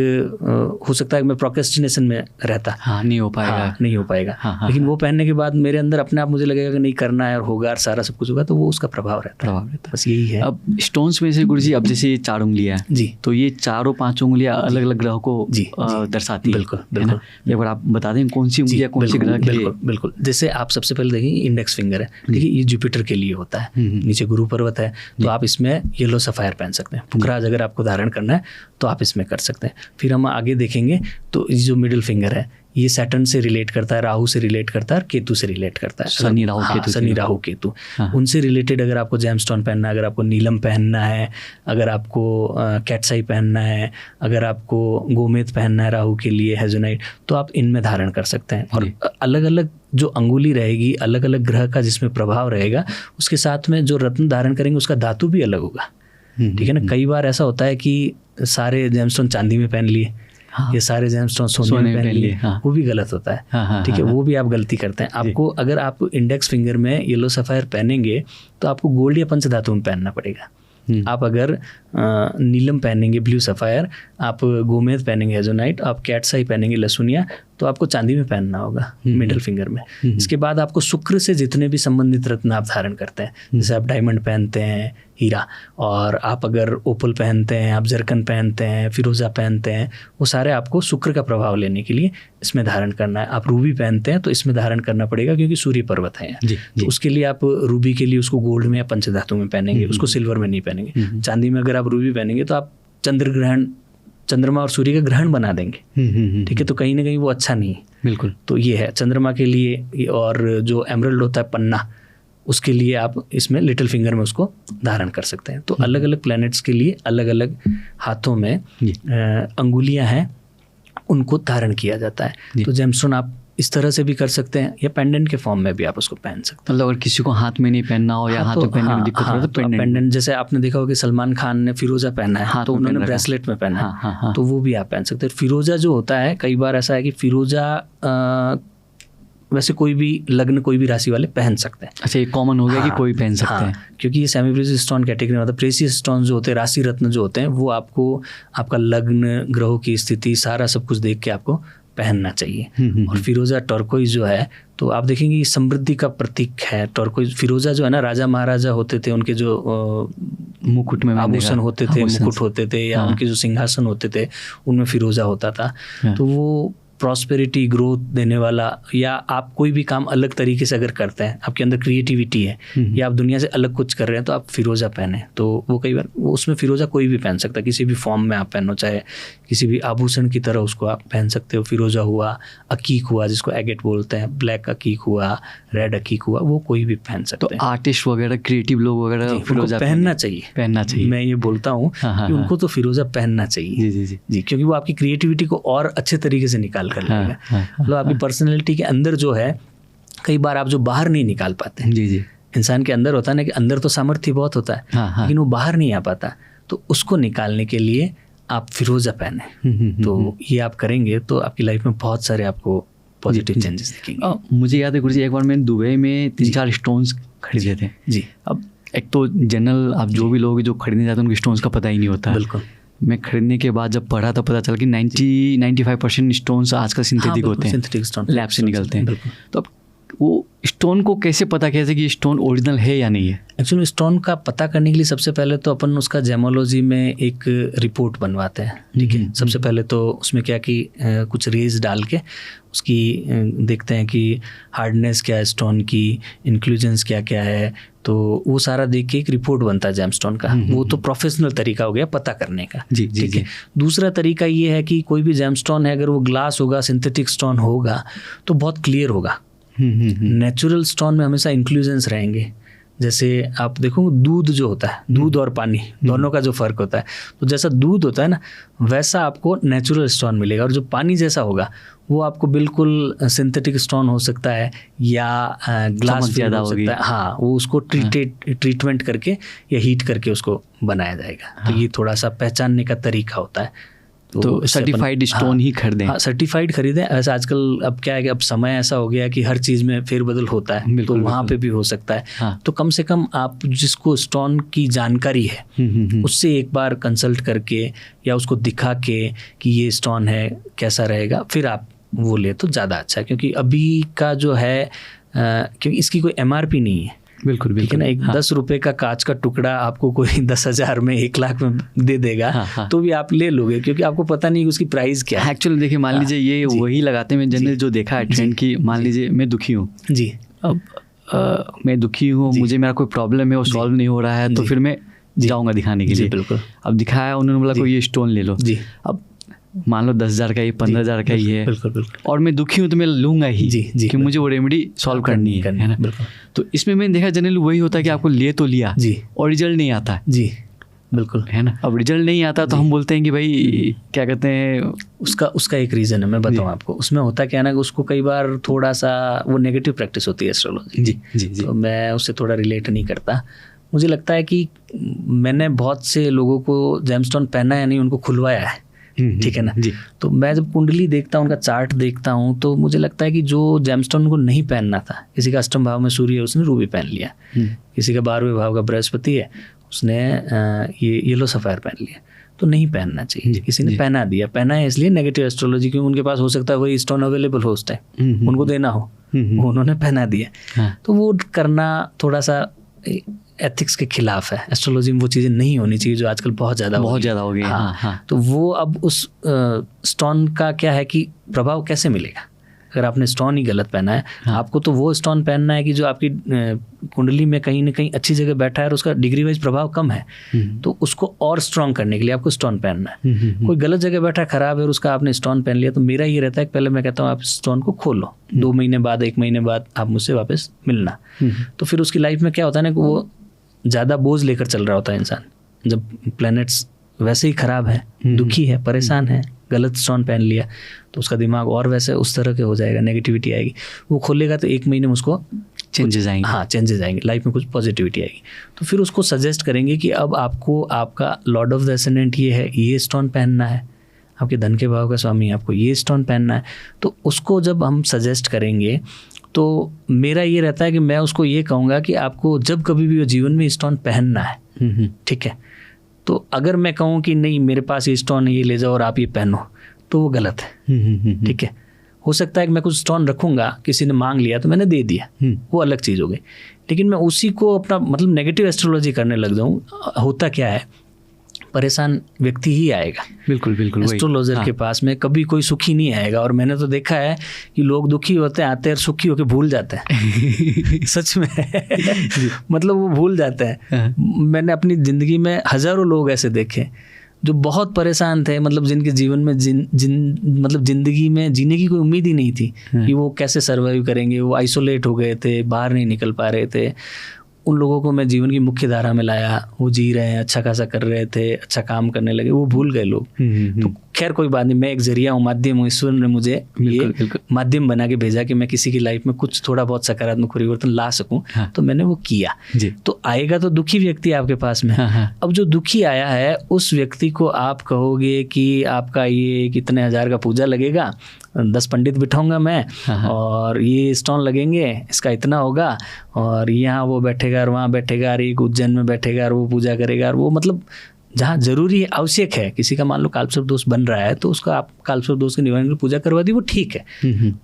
S3: हो सकता है कि मैं प्रोक्रेस्टिनेशन में रहता, नहीं हो पाएगा। लेकिन वो पहनने के बाद मेरे अंदर अपने आप मुझे लगेगा कि नहीं करना है और होगा और सारा सब कुछ होगा, तो वो उसका प्रभाव रहता है। बस यही है।
S2: अब स्टोन्स में से गुरुजी, अब जैसे 4 उंगलियां जी, तो ये 4-5 उंगलियां अलग अलग ग्रह को दर्शाती है। बिल्कुल बिल्कुल। एक बार आप बता दें कौन सी उंगलियां कौन सी ग्रह के लिए?
S3: बिल्कुल। जैसे आप सबसे पहले देखेंगे इंडेक्स फिंगर है, देखिए ये जुपिटर के लिए होता है, नीचे गुरु पर्वत है, तो आप इसमें येलो सफायर पहन सकते हैं। पुखराज अगर आपको धारण करना है तो आप इसमें कर सकते हैं। फिर हम आगे देखेंगे तो जो मिडिल फिंगर है, ये सैटर्न से रिलेट करता है, राहु से रिलेट करता है और केतु से रिलेट करता है। शनि राहु केतु उनसे रिलेटेड अगर आपको जेमस्टोन पहनना है, अगर आपको नीलम पहनना है, अगर आपको कैटसाई पहनना है, अगर आपको गोमेद पहनना है राहु के लिए, हेजोनाइट, तो आप इनमें धारण कर सकते हैं। और अलग अलग जो अंगुली रहेगी, अलग अलग ग्रह का जिसमें प्रभाव रहेगा, उसके साथ में जो रत्न धारण करेंगे उसका धातु भी अलग होगा। ठीक है ना। कई बार ऐसा होता है कि सारे जेमस्टोन चांदी में पहन लिए, ये सारे जेमस्टोन सोने में पहन लिए, वो भी गलत होता है। ठीक है, वो भी आप गलती करते हैं। आपको अगर आप इंडेक्स फिंगर में येलो सफायर पहनेंगे तो आपको गोल्ड या पंचधातु में पहनना पड़ेगा। आप अगर नीलम पहनेंगे ब्लू सफायर, आप गोमेद पहनेंगे हेजोनाइट, आप कैटसाई पहनेंगे लहसुनिया, तो आपको चांदी में पहनना होगा मिडिल फिंगर में। इसके बाद आपको शुक्र से जितने भी संबंधित रत्न आप धारण करते हैं, जैसे आप डायमंड पहनते हैं, हीरा, और आप अगर ओपल पहनते हैं, आप जरकन पहनते हैं, फिरोजा पहनते हैं, वो सारे आपको शुक्र का प्रभाव लेने के लिए इसमें धारण करना है। आप रूबी पहनते हैं तो इसमें धारण करना पड़ेगा क्योंकि सूर्य पर्वत है यहाँ। तो उसके लिए आप रूबी के लिए उसको गोल्ड में या पंचधातु में पहनेंगे, उसको सिल्वर में नहीं पहनेंगे। चांदी में अगर आप रूबी पहनेंगे तो आप चंद्रमा और सूर्य का ग्रहण बना देंगे, ठीक है, तो कहीं ना कहीं वो अच्छा नहीं है।
S2: बिल्कुल।
S3: तो ये है चंद्रमा के लिए। और जो एमरल्ड होता है पन्ना, उसके लिए आप इसमें लिटिल फिंगर में उसको धारण कर सकते हैं। तो अलग अलग प्लैनेट्स के लिए अलग अलग हाथों में अंगुलियां हैं, उनको धारण किया जाता है। तो जेमस्टोन आप इस तरह से भी कर सकते हैं या पेंडेंट के फॉर्म में भी आप उसको पहन सकते हैं।
S2: मतलब अगर किसी को हाथ में नहीं पहनना हो या हाथ में पहनने में दिक्कत हो तो
S3: पेंडेंट, जैसे आपने देखा होगा कि सलमान खान ने फिरोजा पहना है, तो उन्होंने ब्रेसलेट में पहना है, तो वो भी आप पहन सकते हैं। फिरोजा जो होता है, कई बार ऐसा है कि फिरोजा वैसे कोई भी लग्न, कोई भी राशि वाले पहन सकते हैं।
S2: अच्छा, ये कॉमन हो गया कि कोई पहन सकते हैं,
S3: क्योंकि ये सेमी प्रेशियस स्टोन कैटेगरी में, मतलब प्रेशियस स्टोन जो होते हैं, राशि रत्न जो होते हैं, वो आपको आपका लग्न, ग्रहों की स्थिति, सारा सब कुछ देख के आपको पहनना चाहिए। और फिरोजा टर्कोइज जो है, तो आप देखेंगे ये समृद्धि का प्रतीक है। टर्कोइज फिरोजा जो है ना, राजा महाराजा होते थे, उनके जो
S2: मुकुट में
S3: आभूषण होते थे, मुकुट होते थे, या उनके जो सिंहासन होते थे, उनमें फिरोजा होता था। तो वो प्रॉस्पेरिटी, ग्रोथ देने वाला, या आप कोई भी काम अलग तरीके से अगर करते हैं, आपके अंदर क्रिएटिविटी है, या आप दुनिया से अलग कुछ कर रहे हैं, तो आप फिरोजा पहने। तो वो कई बार वो उसमें फिरोजा कोई भी पहन सकता है, किसी भी फॉर्म में आप पहनो, चाहे किसी भी आभूषण की तरह उसको आप पहन सकते हो। फिरोजा हुआ, अकीक हुआ जिसको एगेट बोलते हैं, ब्लैक अकीक हुआ, रेड अकीक हुआ, वो कोई भी पहन सकते हैं।
S2: तो आर्टिस्ट वगैरह, क्रिएटिव लोग वगैरह फिरोजा
S3: पहनना चाहिए। मैं ये बोलता हूँ कि उनको तो फिरोजा पहनना चाहिए। जी, क्योंकि वो आपकी क्रिएटिविटी को और अच्छे तरीके से निकाल कर लेगा। मतलब आपकी पर्सनैलिटी के अंदर जो है, कई बार आप जो बाहर नहीं निकाल पाते हैं, जी, इंसान के अंदर होता है ना कि अंदर तो सामर्थ्य बहुत होता है, लेकिन वो बाहर नहीं आ पाता, तो उसको निकालने के लिए आप फिरोजा पहने। तो ये आप करेंगे तो आपकी लाइफ में बहुत सारे आपको पॉजिटिव चेंजेस दिखेंगे।
S2: मुझे याद है गुरुजी, एक बार मैंने दुबई में 3-4 स्टोन्स खरीदे थे।
S3: जी।
S2: अब एक तो जनरल आप जो भी लोग जो खरीदने जाते हैं उनको स्टोन्स का पता ही नहीं होता।
S3: बिल्कुल।
S2: मैं खरीदने के बाद जब पढ़ा तो पता चला कि 90-95% स्टोन्स आजकल सिंथेटिक होते हैं,
S3: सिंथेटिक स्टोन
S2: लैब से निकलते हैं। तो अब वो स्टोन को कैसे पता कैसे कि स्टोन ओरिजिनल है या नहीं है?
S3: एक्चुअली स्टोन का पता करने के लिए सबसे पहले तो अपन उसका जेमोलॉजी में एक रिपोर्ट बनवाते हैं, ठीक है। सबसे पहले तो उसमें क्या कि कुछ रेज डाल के उसकी देखते हैं कि हार्डनेस क्या है स्टोन की, इंक्लूजन्स क्या क्या है, तो वो सारा देख के एक रिपोर्ट बनता है जेमस्टोन का। वो तो प्रोफेशनल तरीका हो गया पता करने का, ठीक है। दूसरा तरीका ये है कि कोई भी जेमस्टोन है, अगर वो ग्लास होगा, सिंथेटिक स्टोन होगा, तो बहुत क्लियर होगा। नेचुरल स्टोन में हमेशा इंक्लूजन्स रहेंगे। जैसे आप देखो दूध जो होता है, दूध और पानी दोनों का जो फ़र्क होता है, तो जैसा दूध होता है ना, वैसा आपको नेचुरल स्टोन मिलेगा। और जो पानी जैसा होगा वो आपको बिल्कुल सिंथेटिक स्टोन हो सकता है या ग्लास ज़्यादा हो सकता है। हाँ, वो उसको ट्रीटमेंट करके या हीट करके उसको बनाया जाएगा। तो ये थोड़ा सा पहचानने का तरीका होता है।
S2: तो सर्टिफाइड स्टोन ही खरीदें।
S3: हाँ, सर्टिफाइड खरीदें। ऐसा आजकल अब क्या है कि अब समय ऐसा हो गया कि हर चीज़ में फेरबदल होता है, तो वहाँ पे भी हो सकता है। हाँ। तो कम से कम आप जिसको स्टोन की जानकारी है उससे एक बार कंसल्ट करके या उसको दिखा के कि ये स्टोन है, कैसा रहेगा, फिर आप वो ले तो ज़्यादा अच्छा है। क्योंकि अभी का जो है क्योंकि इसकी कोई MRP नहीं है।
S2: बिल्कुल
S3: ठीक है ना। एक 10 रुपए का कांच का टुकड़ा आपको कोई 10,000 में 1 लाख में दे देगा, तो भी आप ले लोगे, क्योंकि आपको पता नहीं उसकी प्राइस क्या है।
S2: एक्चुअली देखिए, मान लीजिए ये वही लगाते हैं, मैं जनरल जो देखा है ट्रेंड की, मान लीजिए मैं दुखी हूँ
S3: जी,
S2: अब मैं दुखी हूँ, मुझे मेरा कोई प्रॉब्लम है, वो सॉल्व नहीं हो रहा है, तो फिर मैं जाऊँगा दिखाने के लिए।
S3: बिल्कुल।
S2: अब दिखाया, उन्होंने बोला कोई ये स्टोन ले लो। अब मान लो 10,000 का ही, 15,000 का ही है,
S3: बिल्कुल,
S2: और मैं दुखी हूँ तो मैं लूँगा ही कि मुझे वो रेमेडी सॉल्व करनी है ना। तो इसमें मैंने देखा जनरली वही होता है कि आपको लिए तो लिया और रिजल्ट नहीं आता है।
S3: जी बिल्कुल,
S2: है ना। अब रिजल्ट नहीं आता तो हम बोलते हैं कि भाई क्या कहते हैं,
S3: उसका एक रीज़न है, मैं बताऊँ आपको। उसमें होता क्या ना कि उसको कई बार थोड़ा सा वो नेगेटिव प्रैक्टिस होती है एस्ट्रोलॉजी। जी, तो मैं उससे थोड़ा रिलेट नहीं करता। मुझे लगता है कि मैंने बहुत से लोगों को जेमस्टोन पहना है, नहीं उनको खुलवाया है, ठीक है ना। तो मैं जब कुंडली देखता हूँ, उनका चार्ट देखता हूँ, तो मुझे लगता है कि जो जेमस्टोन को नहीं पहनना था, किसी का अष्टम भाव में सूर्य है, उसने रूबी पहन लिया, किसी का 12वें भाव का बृहस्पति है, उसने ये येलो सफ़ायर पहन लिया। तो नहीं पहनना चाहिए। किसी ने पहना दिया, पहना है इसलिए नेगेटिव एस्ट्रोलॉजी, क्योंकि उनके पास हो सकता है वही स्टोन अवेलेबल हो उस टाइम, उनको देना हो, उन्होंने पहना दिया, तो वो करना थोड़ा सा एथिक्स के खिलाफ है। एस्ट्रोलॉजी में वो चीज़ें नहीं होनी चाहिए जो आजकल बहुत ज़्यादा हो गई। हाँ। तो वो अब उस स्टोन का क्या है कि प्रभाव कैसे मिलेगा अगर आपने स्टोन ही गलत पहना है। आपको तो वो स्टोन पहनना है कि जो आपकी कुंडली में कहीं ना कहीं अच्छी जगह बैठा है और उसका डिग्री वाइज प्रभाव कम है, तो उसको और स्ट्रॉन्ग करने के लिए आपको स्टोन पहनना है। कोई गलत जगह बैठा खराब है और उसका आपने स्टोन पहन लिया, तो मेरा ये रहता है कि पहले मैं कहता हूँ आप स्टोन को खोलो, 2 महीने बाद 1 महीने बाद आप मुझसे वापस मिलना। तो फिर उसकी लाइफ में क्या होता है ना कि वो ज़्यादा बोझ लेकर चल रहा होता है इंसान, जब प्लैनेट्स वैसे ही ख़राब है, दुखी है, परेशान है, गलत स्टोन पहन लिया, तो उसका दिमाग और वैसे उस तरह के हो जाएगा, नेगेटिविटी आएगी। वो खोलेगा तो 1 महीने में उसको
S2: चेंजेस आएंगे।
S3: हाँ, चेंजेस आएंगे, लाइफ में कुछ पॉजिटिविटी आएगी। तो फिर उसको सजेस्ट करेंगे कि अब आपको आपका लॉर्ड ऑफ द एसेंडेंट ये है, ये स्टोन पहनना है, आपके धन के भाव का स्वामी आपको ये स्टोन पहनना है। तो उसको जब हम सजेस्ट करेंगे तो मेरा ये रहता है कि मैं उसको ये कहूँगा कि आपको जब कभी भी जीवन में स्टोन पहनना है, ठीक है, तो अगर मैं कहूँ कि नहीं मेरे पास ये स्टोन है, ये ले जाओ और आप ये पहनो, तो वो गलत है। ठीक है, हो सकता है कि मैं कुछ स्टोन रखूँगा, किसी ने मांग लिया तो मैंने दे दिया, वो अलग चीज़ हो गई, लेकिन मैं उसी को अपना मतलब नेगेटिव एस्ट्रोलॉजी करने लग जाऊँ, होता क्या है, परेशान व्यक्ति ही आएगा।
S2: बिल्कुल बिल्कुल,
S3: एस्ट्रोलॉजर के पास में कभी कोई सुखी नहीं आएगा। और मैंने तो देखा है कि लोग दुखी होते हैं, आते हैं, सुखी होकर भूल जाते हैं। सच में मतलब वो भूल जाते हैं। मैंने अपनी ज़िंदगी में हज़ारों लोग ऐसे देखे जो बहुत परेशान थे, मतलब जिनके जीवन में मतलब ज़िंदगी में जीने की कोई उम्मीद ही नहीं थी कि वो कैसे सर्वाइव करेंगे। वो आइसोलेट हो गए थे, बाहर नहीं निकल पा रहे थे। उन लोगों को मैं जीवन की मुख्य धारा में लाया, वो जी रहे हैं, अच्छा खासा कर रहे थे, अच्छा काम करने लगे, वो भूल गए लोग। तो खैर कोई बात नहीं, मैं एक जरिया हूँ, माध्यम हूँ। ईश्वर ने मुझे ये माध्यम बना के भेजा कि मैं किसी की लाइफ में कुछ थोड़ा बहुत सकारात्मक परिवर्तन ला सकूं। तो मैंने वो किया। तो आएगा तो दुखी व्यक्ति आपके पास में। अब जो दुखी आया है उस व्यक्ति को आप कहोगे कि आपका ये कितने हज़ार का पूजा लगेगा, 10 पंडित बिठाऊंगा मैं और ये स्टोन लगेंगे, इसका इतना होगा, और यहाँ वो बैठेगा और वहाँ बैठेगा और एक उज्जैन में बैठेगा और वो पूजा करेगा। और वो मतलब जहाँ जरूरी है, आवश्यक है, किसी का मान लो कालसर्प दोष बन रहा है तो उसका आप कालसर्प दोष के निवारण की पूजा करवा दी, वो ठीक है,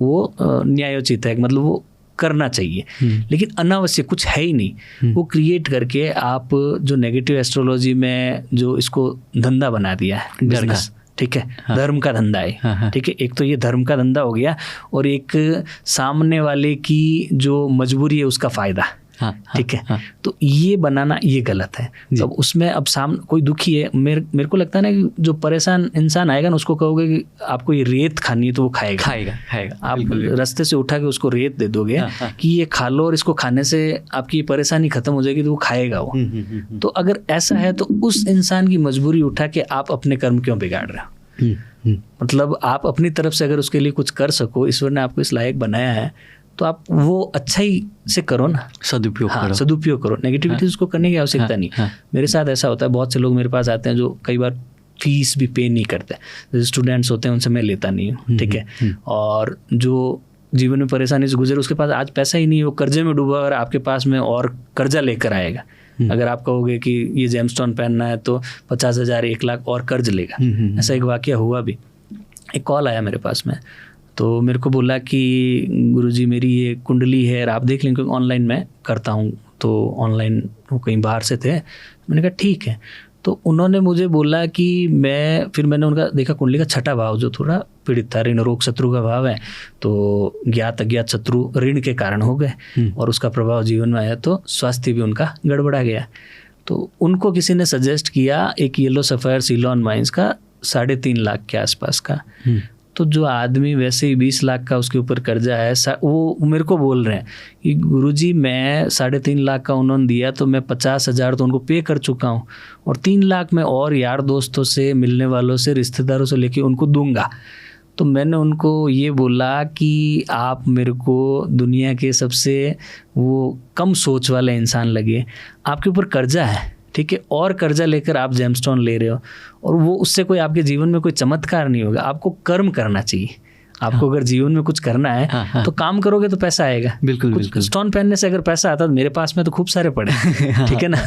S3: वो न्यायोचित है, मतलब वो करना चाहिए। लेकिन अनावश्यक कुछ है ही नहीं। वो क्रिएट करके आप जो नेगेटिव एस्ट्रोलॉजी में जो इसको धंधा बना दिया है, बिजनेस, ठीक है, धर्म का धंधा है, ठीक है। एक तो ये धर्म का धंधा हो गया और एक सामने वाले की जो मजबूरी है उसका फायदा, ठीक है। तो ये बनाना ये गलत है। तो उसमें अब सामने कोई दुखी है, मेरे को लगता है ना कि जो परेशान इंसान आएगा ना, उसको कहोगे कि आपको ये रेत खानी है तो वो खाएगा। आप रास्ते से उठा के उसको रेत दे दोगे कि ये खा लो और इसको खाने से आपकी परेशानी खत्म हो जाएगी, तो वो खाएगा वो। तो अगर ऐसा है तो उस इंसान की मजबूरी उठा के आप अपने कर्म क्यों बिगाड़ रहे हो? मतलब आप अपनी तरफ से अगर उसके लिए कुछ कर सको, ईश्वर ने आपको इस लायक बनाया है, तो आप वो अच्छा ही से करो ना, सदुपयोग करो। नेगेटिविटी उसको करने की आवश्यकता नहीं। मेरे साथ ऐसा होता है, बहुत से लोग मेरे पास आते हैं जो कई बार फीस भी पे नहीं करते। जैसे स्टूडेंट्स होते हैं उनसे मैं लेता नहीं हूँ, ठीक है। और जो जीवन में परेशानी से गुजरे, उसके पास आज पैसा ही नहीं, वो कर्जे में डूबा और आपके पास में और कर्जा लेकर आएगा। अगर आप कहोगे कि ये जेमस्टोन पहनना है तो 50,000 1 लाख और कर्ज लेगा। ऐसा एक वाकया हुआ भी। एक कॉल आया मेरे पास में, तो मेरे को बोला कि गुरुजी मेरी ये कुंडली है, आप देख लें, क्योंकि ऑनलाइन मैं करता हूँ। तो ऑनलाइन वो कहीं बाहर से थे, मैंने कहा ठीक है। तो उन्होंने मुझे बोला कि फिर मैंने उनका देखा कुंडली का 6ठा भाव जो थोड़ा पीड़ित था, ऋण रोग शत्रु का भाव है। तो ज्ञात अज्ञात शत्रु ऋण के कारण हो गए और उसका प्रभाव जीवन में आया, तो स्वास्थ्य भी उनका गड़बड़ा गया। तो उनको किसी ने सजेस्ट किया एक येलो सफ़ायर सीलॉन माइंस का 3.5 लाख के आसपास का। तो जो आदमी वैसे ही 20 लाख का उसके ऊपर कर्जा है, वो मेरे को बोल रहे हैं कि गुरुजी मैं 3.5 लाख का उन्होंने दिया, तो मैं 50,000 तो उनको पे कर चुका हूँ और 3 लाख मैं और यार दोस्तों से, मिलने वालों से, रिश्तेदारों से लेके उनको दूंगा। तो मैंने उनको ये बोला कि आप मेरे को दुनिया के सबसे वो कम सोच वाले इंसान लगे। आपके ऊपर कर्जा है, ठीक है, और कर्जा लेकर आप जेमस्टोन ले रहे हो, और वो उससे कोई आपके जीवन में कोई चमत्कार नहीं होगा। आपको कर्म करना चाहिए। आपको अगर जीवन में कुछ करना है
S2: हाँ।
S3: तो काम करोगे तो पैसा आएगा।
S2: बिल्कुल बिल्कुल।
S3: स्टोन पहनने से अगर पैसा आता तो मेरे पास में तो खूब सारे पड़े, ठीक है ना।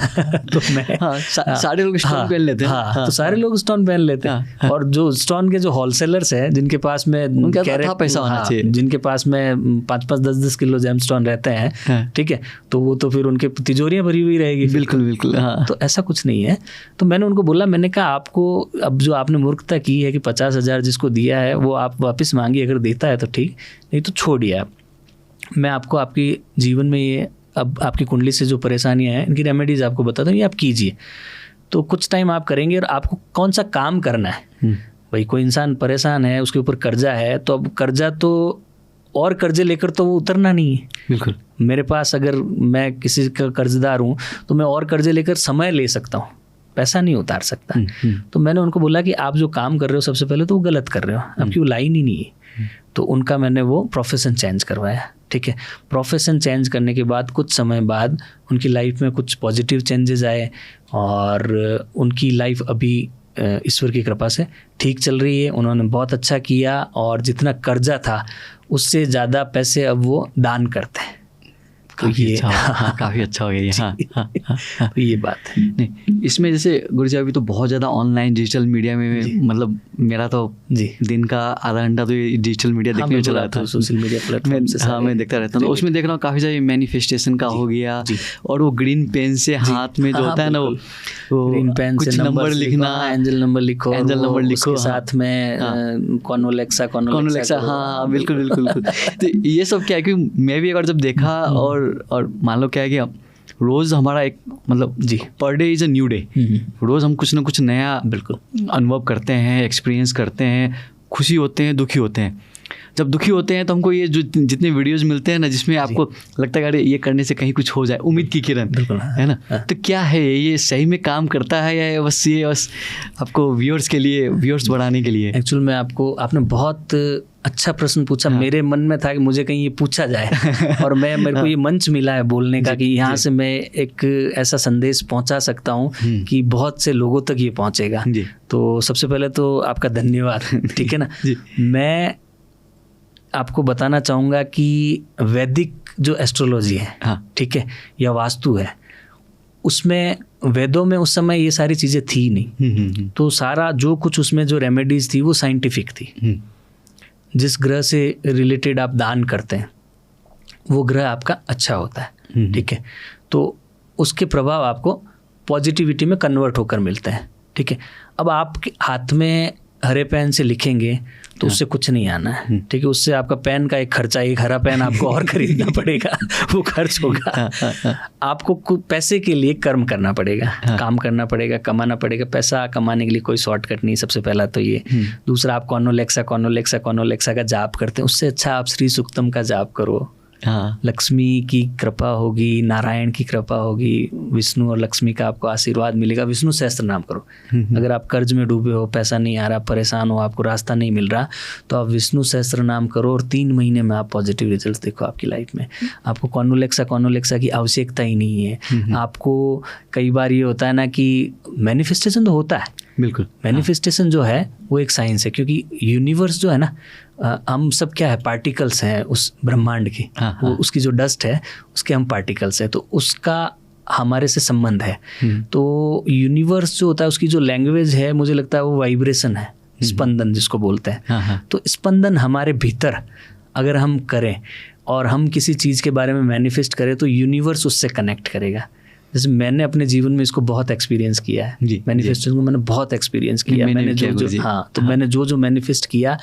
S3: तो मैं
S2: सारे लोग स्टोन पहन लेते हैं।
S3: हाँ, तो सारे लोग स्टोन पहन लेते हैं। और जो स्टोन के जो होलसेलर्स हैं जिनके पास में
S2: पैसा होना चाहिए,
S3: जिनके पास में 5-5 10-10 किलो जेम स्टोन रहते हैं, ठीक है, तो वो तो फिर उनके तिजोरियां भरी हुई रहेगी।
S2: बिल्कुल बिल्कुल।
S3: तो ऐसा कुछ नहीं है। तो मैंने उनको बोला, मैंने कहा आपको अब जो आपने मूर्खता की है कि 50,000 जिसको दिया है वो आप वापस मांगिए, अगर देता है तो ठीक, नहीं तो छोड़िए आप। मैं आपको आपकी जीवन में ये अब आपकी कुंडली से जो परेशानियां हैं इनकी रेमेडीज आपको बताता हूँ, ये आप कीजिए। तो कुछ टाइम आप करेंगे और आपको कौन सा काम करना है। भाई कोई इंसान परेशान है, उसके ऊपर कर्जा है, तो अब कर्जा तो और कर्जे लेकर तो वो उतरना नहीं है।
S2: बिल्कुल।
S3: मेरे पास अगर मैं किसी का कर्जदार हूँ तो मैं और कर्जे लेकर समय ले सकता हूँ, पैसा नहीं उतार सकता। तो मैंने उनको बोला कि आप जो काम कर रहे हो सबसे पहले तो वो गलत कर रहे हो, आपकी वो लाइन ही नहीं है। तो उनका मैंने वो प्रोफेशन चेंज करवाया, ठीक है। प्रोफेशन चेंज करने के बाद कुछ समय बाद उनकी लाइफ में कुछ पॉजिटिव चेंजेस आए और उनकी लाइफ अभी ईश्वर की कृपा से ठीक चल रही है। उन्होंने बहुत अच्छा किया और जितना कर्जा था उससे ज़्यादा पैसे अब वो दान करते हैं।
S2: काफ़ी अच्छा, हाँ, काफ़ी अच्छा हो गया ये। हाँ,
S3: तो ये बात है।
S2: नहीं, इसमें जैसे गुरु जी अभी तो बहुत ज़्यादा ऑनलाइन डिजिटल मीडिया में, मतलब मेरा तो दिन का आधा घंटा तो ये डिजिटल मीडिया देखने में चला था,
S3: सोशल मीडिया प्लेटफॉर्म से।
S2: हाँ, मैं देखता रहता हूँ। तो उसमें देख रहा हूँ काफ़ी सारी मैनिफेस्टेशन का हो गया, और वो ग्रीन पेन से हाथ में जो होता है ना, वो
S3: ग्रीन पेन
S2: कुछ
S3: से
S2: नंबर लिखना,
S3: एंजल नंबर लिखो,
S2: उसके
S3: साथ में कॉनोलेक्सा।
S2: हाँ, बिल्कुल बिल्कुल। तो ये सब क्या है कि मैं भी एक बार जब देखा, और मान लो क्या है कि रोज़ हमारा एक मतलब per day is a new day. रोज़ हम कुछ ना कुछ नया बिल्कुल अनुभव करते हैं, एक्सपीरियंस करते हैं, खुशी होते हैं, दुखी होते हैं। जब दुखी होते हैं तो हमको ये जो जितने वीडियोस मिलते हैं ना, जिसमें आपको लगता है अरे ये करने से कहीं कुछ हो जाए, उम्मीद की किरण, है ना। तो क्या है ये सही में काम करता है या बस ये बस आपको व्यूअर्स के लिए, व्यूअर्स बढ़ाने के लिए?
S3: एक्चुअल में आपने बहुत अच्छा प्रश्न पूछा। हाँ। मेरे मन में था कि मुझे कहीं ये पूछा जाए और मेरे को ये मंच मिला है बोलने का कि यहाँ से मैं एक ऐसा संदेश पहुँचा सकता हूँ कि बहुत से लोगों तक ये पहुँचेगा। तो सबसे पहले तो आपका धन्यवाद, ठीक है ना। मैं आपको बताना चाहूँगा कि वैदिक जो एस्ट्रोलॉजी है, हाँ, ठीक है, या वास्तु है, उसमें वेदों में उस समय ये सारी चीज़ें थी नहीं। तो सारा जो कुछ उसमें जो रेमेडीज थी वो साइंटिफिक थी। जिस ग्रह से रिलेटेड आप दान करते हैं वो ग्रह आपका अच्छा होता है, ठीक है। तो उसके प्रभाव आपको पॉजिटिविटी में कन्वर्ट होकर मिलते हैं, ठीक है। अब आपके हाथ में हरे पेन से लिखेंगे तो उससे कुछ नहीं आना है, ठीक है। उससे आपका पेन का एक खर्चा, एक हरा पेन आपको और खरीदना पड़ेगा, वो खर्च होगा। आपको पैसे के लिए कर्म करना पड़ेगा, काम करना पड़ेगा, कमाना पड़ेगा। पैसा कमाने के लिए कोई शॉर्टकट नहीं, सबसे पहला तो ये। दूसरा, आप कॉनोलेक्सा का जाप करते हैं, उससे अच्छा आप श्री सूक्तम का जाप करो। हाँ, लक्ष्मी की कृपा होगी, नारायण की कृपा होगी, विष्णु और लक्ष्मी का आपको आशीर्वाद मिलेगा। विष्णु सहस्त्र नाम करो। अगर आप कर्ज में डूबे हो, पैसा नहीं आ रहा, परेशान हो, आपको रास्ता नहीं मिल रहा, तो आप विष्णु सहस्त्र नाम करो और 3 महीने में आप पॉजिटिव रिजल्ट देखो आपकी लाइफ में। आपको कॉनोलेक्सा की आवश्यकता ही नहीं है। आपको कई बार ये होता है ना कि मैनिफेस्टेशन तो होता है, बिल्कुल। मैनिफेस्टेशन जो है वो एक साइंस है, क्योंकि यूनिवर्स जो है ना, हम सब क्या है, पार्टिकल्स हैं उस ब्रह्मांड की। वो उसकी जो डस्ट है उसके हम पार्टिकल्स हैं, तो उसका हमारे से संबंध है। तो यूनिवर्स जो होता है उसकी जो लैंग्वेज है, मुझे लगता है वो वाइब्रेशन है, स्पंदन जिसको बोलते हैं। तो स्पंदन हमारे भीतर अगर हम करें और हम किसी चीज़ के बारे में मैनिफेस्ट करें तो यूनिवर्स उससे कनेक्ट करेगा। जैसे मैंने अपने जीवन में इसको बहुत एक्सपीरियंस किया है, मैनिफेस्टेशन को मैंने बहुत एक्सपीरियंस किया। मैंने जो मैनिफेस्ट किया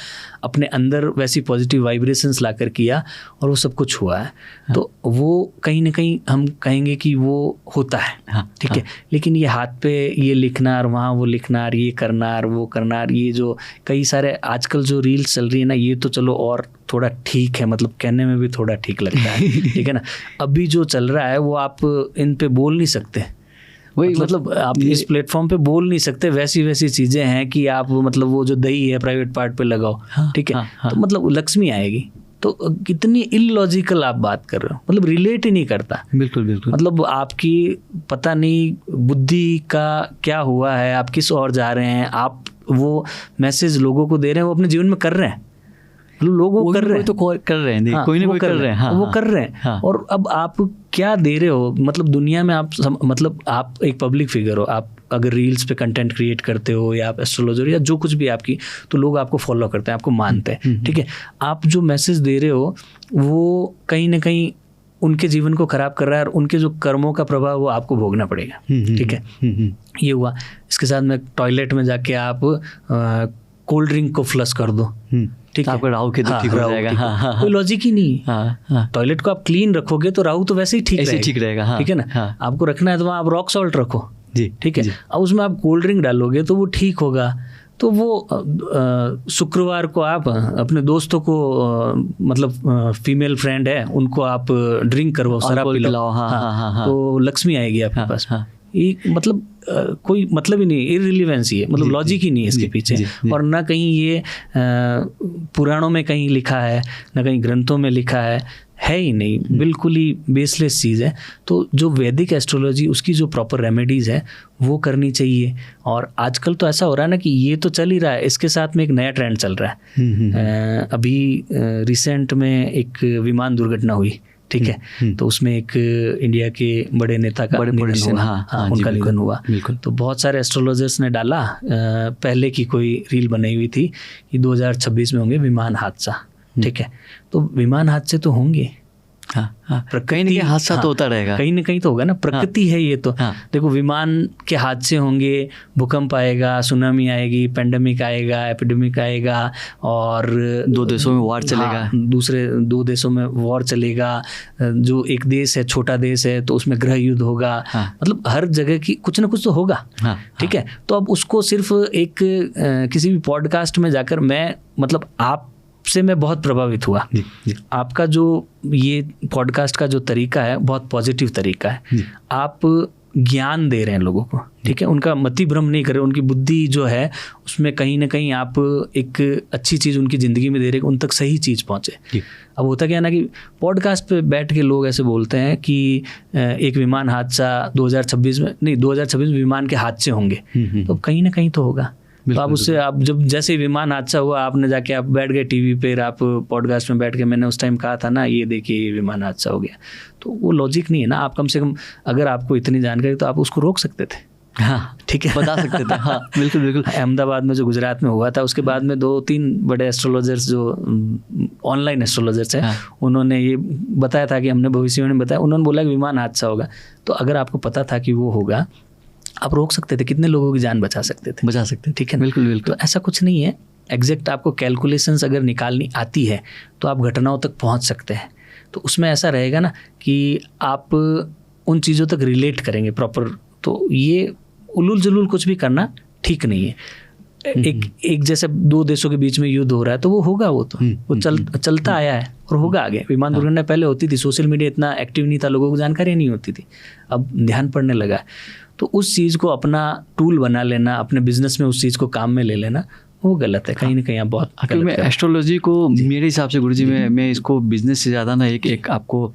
S3: अपने अंदर वैसी पॉजिटिव वाइब्रेशंस लाकर किया और वो सब कुछ हुआ है। तो वो कहीं ना कहीं हम कहेंगे कि वो होता है, ठीक है। लेकिन ये हाथ पे ये लिखना और वहाँ वो लिखना और ये करना और वो करना और ये जो कई सारे आजकल जो रील्स चल रही है ना, ये तो चलो और थोड़ा ठीक है, मतलब कहने में भी थोड़ा ठीक लगता है, ठीक है ना। अभी जो चल रहा है वो आप इन पे बोल नहीं सकते, वही मतलब आप इस प्लेटफॉर्म पे बोल नहीं सकते। वैसी चीज़ें हैं कि आप मतलब वो जो दही है प्राइवेट पार्ट पे लगाओ, ठीक है। तो मतलब लक्ष्मी आएगी। तो कितनी इलॉजिकल आप बात कर रहे हो, मतलब रिलेट ही नहीं करता। बिल्कुल बिल्कुल। मतलब आपकी पता नहीं बुद्धि का क्या हुआ है, आप किस ओर जा रहे हैं, आप वो मैसेज लोगों को दे रहे हैं, वो अपने जीवन में कर रहे हैं, लोग वो कर रहे हैं,
S2: तो कर रहे हैं,
S3: हाँ,
S2: कोई ना कोई कर रहे हैं, हाँ,
S3: वो कर रहे हैं।
S2: हाँ।
S3: और अब आप क्या दे रहे हो, मतलब दुनिया में आप मतलब आप एक पब्लिक फिगर हो, आप अगर रील्स पे कंटेंट क्रिएट करते हो या आप एस्ट्रोलॉजर या जो कुछ भी आपकी, तो लोग आपको फॉलो करते हैं, आपको मानते हैं, ठीक है। आप जो मैसेज दे रहे हो वो कहीं ना कहीं उनके जीवन को खराब कर रहा है और उनके जो कर्मों का प्रभाव वो आपको भोगना पड़ेगा, ठीक है। ये हुआ। इसके साथ में टॉयलेट में जाके आप कोल्ड ड्रिंक को फ्लश कर दो, ठीक है,
S2: आपका राहु केतु ठीक हो जाएगा। हाँ,
S3: कोई लॉजिक ही नहीं। टॉयलेट को आप क्लीन रखोगे तो राहु तो वैसे ही ठीक रहेगा, ठीक है ना। आपको रखना है तो वहाँ आप रॉक सॉल्ट रखो, ठीक है। अब उसमें आप कोल्ड ड्रिंक डालोगे तो वो ठीक होगा। तो वो शुक्रवार को आप अपने दोस्तों को मतलब फीमेल फ्रेंड है उनको आप ड्रिंक करवाओ, शराब पिलाओ, तो लक्ष्मी आएगी आपके पास। ये मतलब कोई मतलब ही नहीं, इररिलेवेंसी है, मतलब लॉजिक ही नहीं है इसके पीछे। और ना कहीं ये पुराणों में कहीं लिखा है, ना कहीं ग्रंथों में लिखा है ही नहीं, बिल्कुल ही बेसलेस चीज़ है। तो जो वैदिक एस्ट्रोलॉजी, उसकी जो प्रॉपर रेमेडीज़ है वो करनी चाहिए। और आजकल तो ऐसा हो रहा है ना कि ये तो चल ही रहा है, इसके साथ में एक नया ट्रेंड चल रहा है। अभी रिसेंट में एक विमान दुर्घटना हुई, ठीक है, तो उसमें एक इंडिया के बड़े नेता का निधन हुआ, उनका निधन हुआ। तो बहुत सारे एस्ट्रोलॉजर्स ने डाला, पहले की कोई रील बनाई हुई थी कि 2026 में होंगे विमान हादसा, ठीक है। तो विमान हादसे तो होंगे,
S2: कहीं ना कहीं हादसा तो होता रहेगा,
S3: कहीं ना कहीं तो होगा ना, प्रकृति है ये तो। देखो विमान के हादसे होंगे, भूकंप आएगा, सुनामी आएगी, पेंडेमिक आएगा, एपिडेमिक आएगा, और
S2: 2 देशों में वॉर चलेगा,
S3: दूसरे 2 देशों में वॉर चलेगा, जो एक देश है, छोटा देश है, तो उसमें गृह युद्ध होगा, मतलब हर जगह की कुछ ना कुछ तो होगा, ठीक है। तो अब उसको सिर्फ एक किसी भी पॉडकास्ट में जाकर मैं मतलब आप से मैं बहुत प्रभावित हुआ। आपका जो ये पॉडकास्ट का जो तरीका है बहुत पॉजिटिव तरीका है। आप ज्ञान दे रहे हैं लोगों को, ठीक है, उनका मति भ्रम नहीं कर रहे, उनकी बुद्धि जो है उसमें कहीं ना कहीं आप एक अच्छी चीज़ उनकी ज़िंदगी में दे रहे, उन तक सही चीज़ पहुँचे। अब होता क्या है ना कि पॉडकास्ट पे बैठ के लोग ऐसे बोलते हैं कि एक विमान हादसा 2026 में विमान के हादसे होंगे, तो कहीं ना कहीं तो होगा। तो आप उससे आप जब जैसे ही विमान हादसा हुआ, आपने जाके आप बैठ गए टीवी पे, आप पॉडकास्ट में बैठ के मैंने उस टाइम कहा था ना, ये देखिए विमान हादसा हो गया, तो वो लॉजिक नहीं है ना। आप कम से कम अगर आपको इतनी जानकारी तो आप उसको रोक सकते थे,
S2: हाँ,
S3: ठीक है,
S2: बता सकते थे, हाँ, बिल्कुल।
S3: अहमदाबाद में जो गुजरात में हुआ था, उसके बाद में 2-3 बड़े एस्ट्रोलॉजर्स जो ऑनलाइन एस्ट्रोलॉजर्स हैं, उन्होंने ये बताया था कि हमने भविष्यवाणी बताया, उन्होंने बोला कि विमान हादसा होगा। तो अगर आपको पता था कि वो होगा, आप रोक सकते थे, कितने लोगों की जान बचा सकते थे, ठीक है,
S2: बिल्कुल।
S3: तो ऐसा कुछ नहीं है। एग्जैक्ट आपको कैलकुलेशंस अगर निकालनी आती है तो आप घटनाओं तक पहुंच सकते हैं। तो उसमें ऐसा रहेगा ना कि आप उन चीज़ों तक रिलेट करेंगे प्रॉपर। तो ये उलूल जुलूल कुछ भी करना ठीक नहीं है। एक जैसे 2 देशों के बीच में युद्ध हो रहा है तो वो होगा, वो चलता आया है और होगा आगे। विमान दुर्घटना पहले होती थी, सोशल मीडिया इतना एक्टिव नहीं था, लोगों को जानकारी नहीं होती थी, अब ध्यान पड़ने लगा। तो उस चीज़ को अपना टूल बना लेना, अपने बिजनेस में उस चीज़ को काम में ले लेना, वो गलत है। कहीं ना कहीं आप बहुत
S2: मैं एस्ट्रोलॉजी को मेरे हिसाब से गुरुजी मैं इसको बिजनेस से ज़्यादा ना एक आपको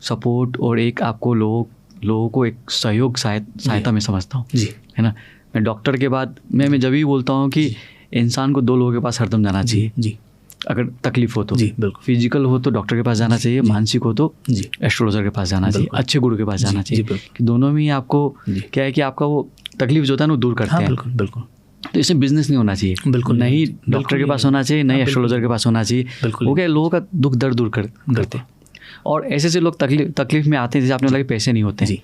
S2: सपोर्ट और एक आपको लोगों को एक सहयोग सहायता में समझता हूँ, जी, है ना। मैं डॉक्टर के बाद मैं जब भी बोलता हूँ कि इंसान को 2 लोगों के पास हरदम जाना चाहिए, जी। अगर तकलीफ हो तो, जी, बिल्कुल, फिजिकल हो तो डॉक्टर के पास जाना चाहिए, मानसिक हो तो एस्ट्रोलॉजर के पास जाना चाहिए, अच्छे गुरु के पास जाना चाहिए, कि दोनों में ही आपको क्या है कि आपका वो तकलीफ जो होता है ना वो दूर करते हैं।
S3: बिल्कुल।
S2: तो इसमें बिजनेस नहीं होना चाहिए, बिल्कुल, नहीं डॉक्टर के पास होना चाहिए, नहीं एस्ट्रोलॉजर के पास होना चाहिए। वो क्या लोगों का दुख दर्द दूर करते हैं। और ऐसे लोग तकलीफ में आते हैं, जैसे आपने बोला कि पैसे नहीं होते हैं,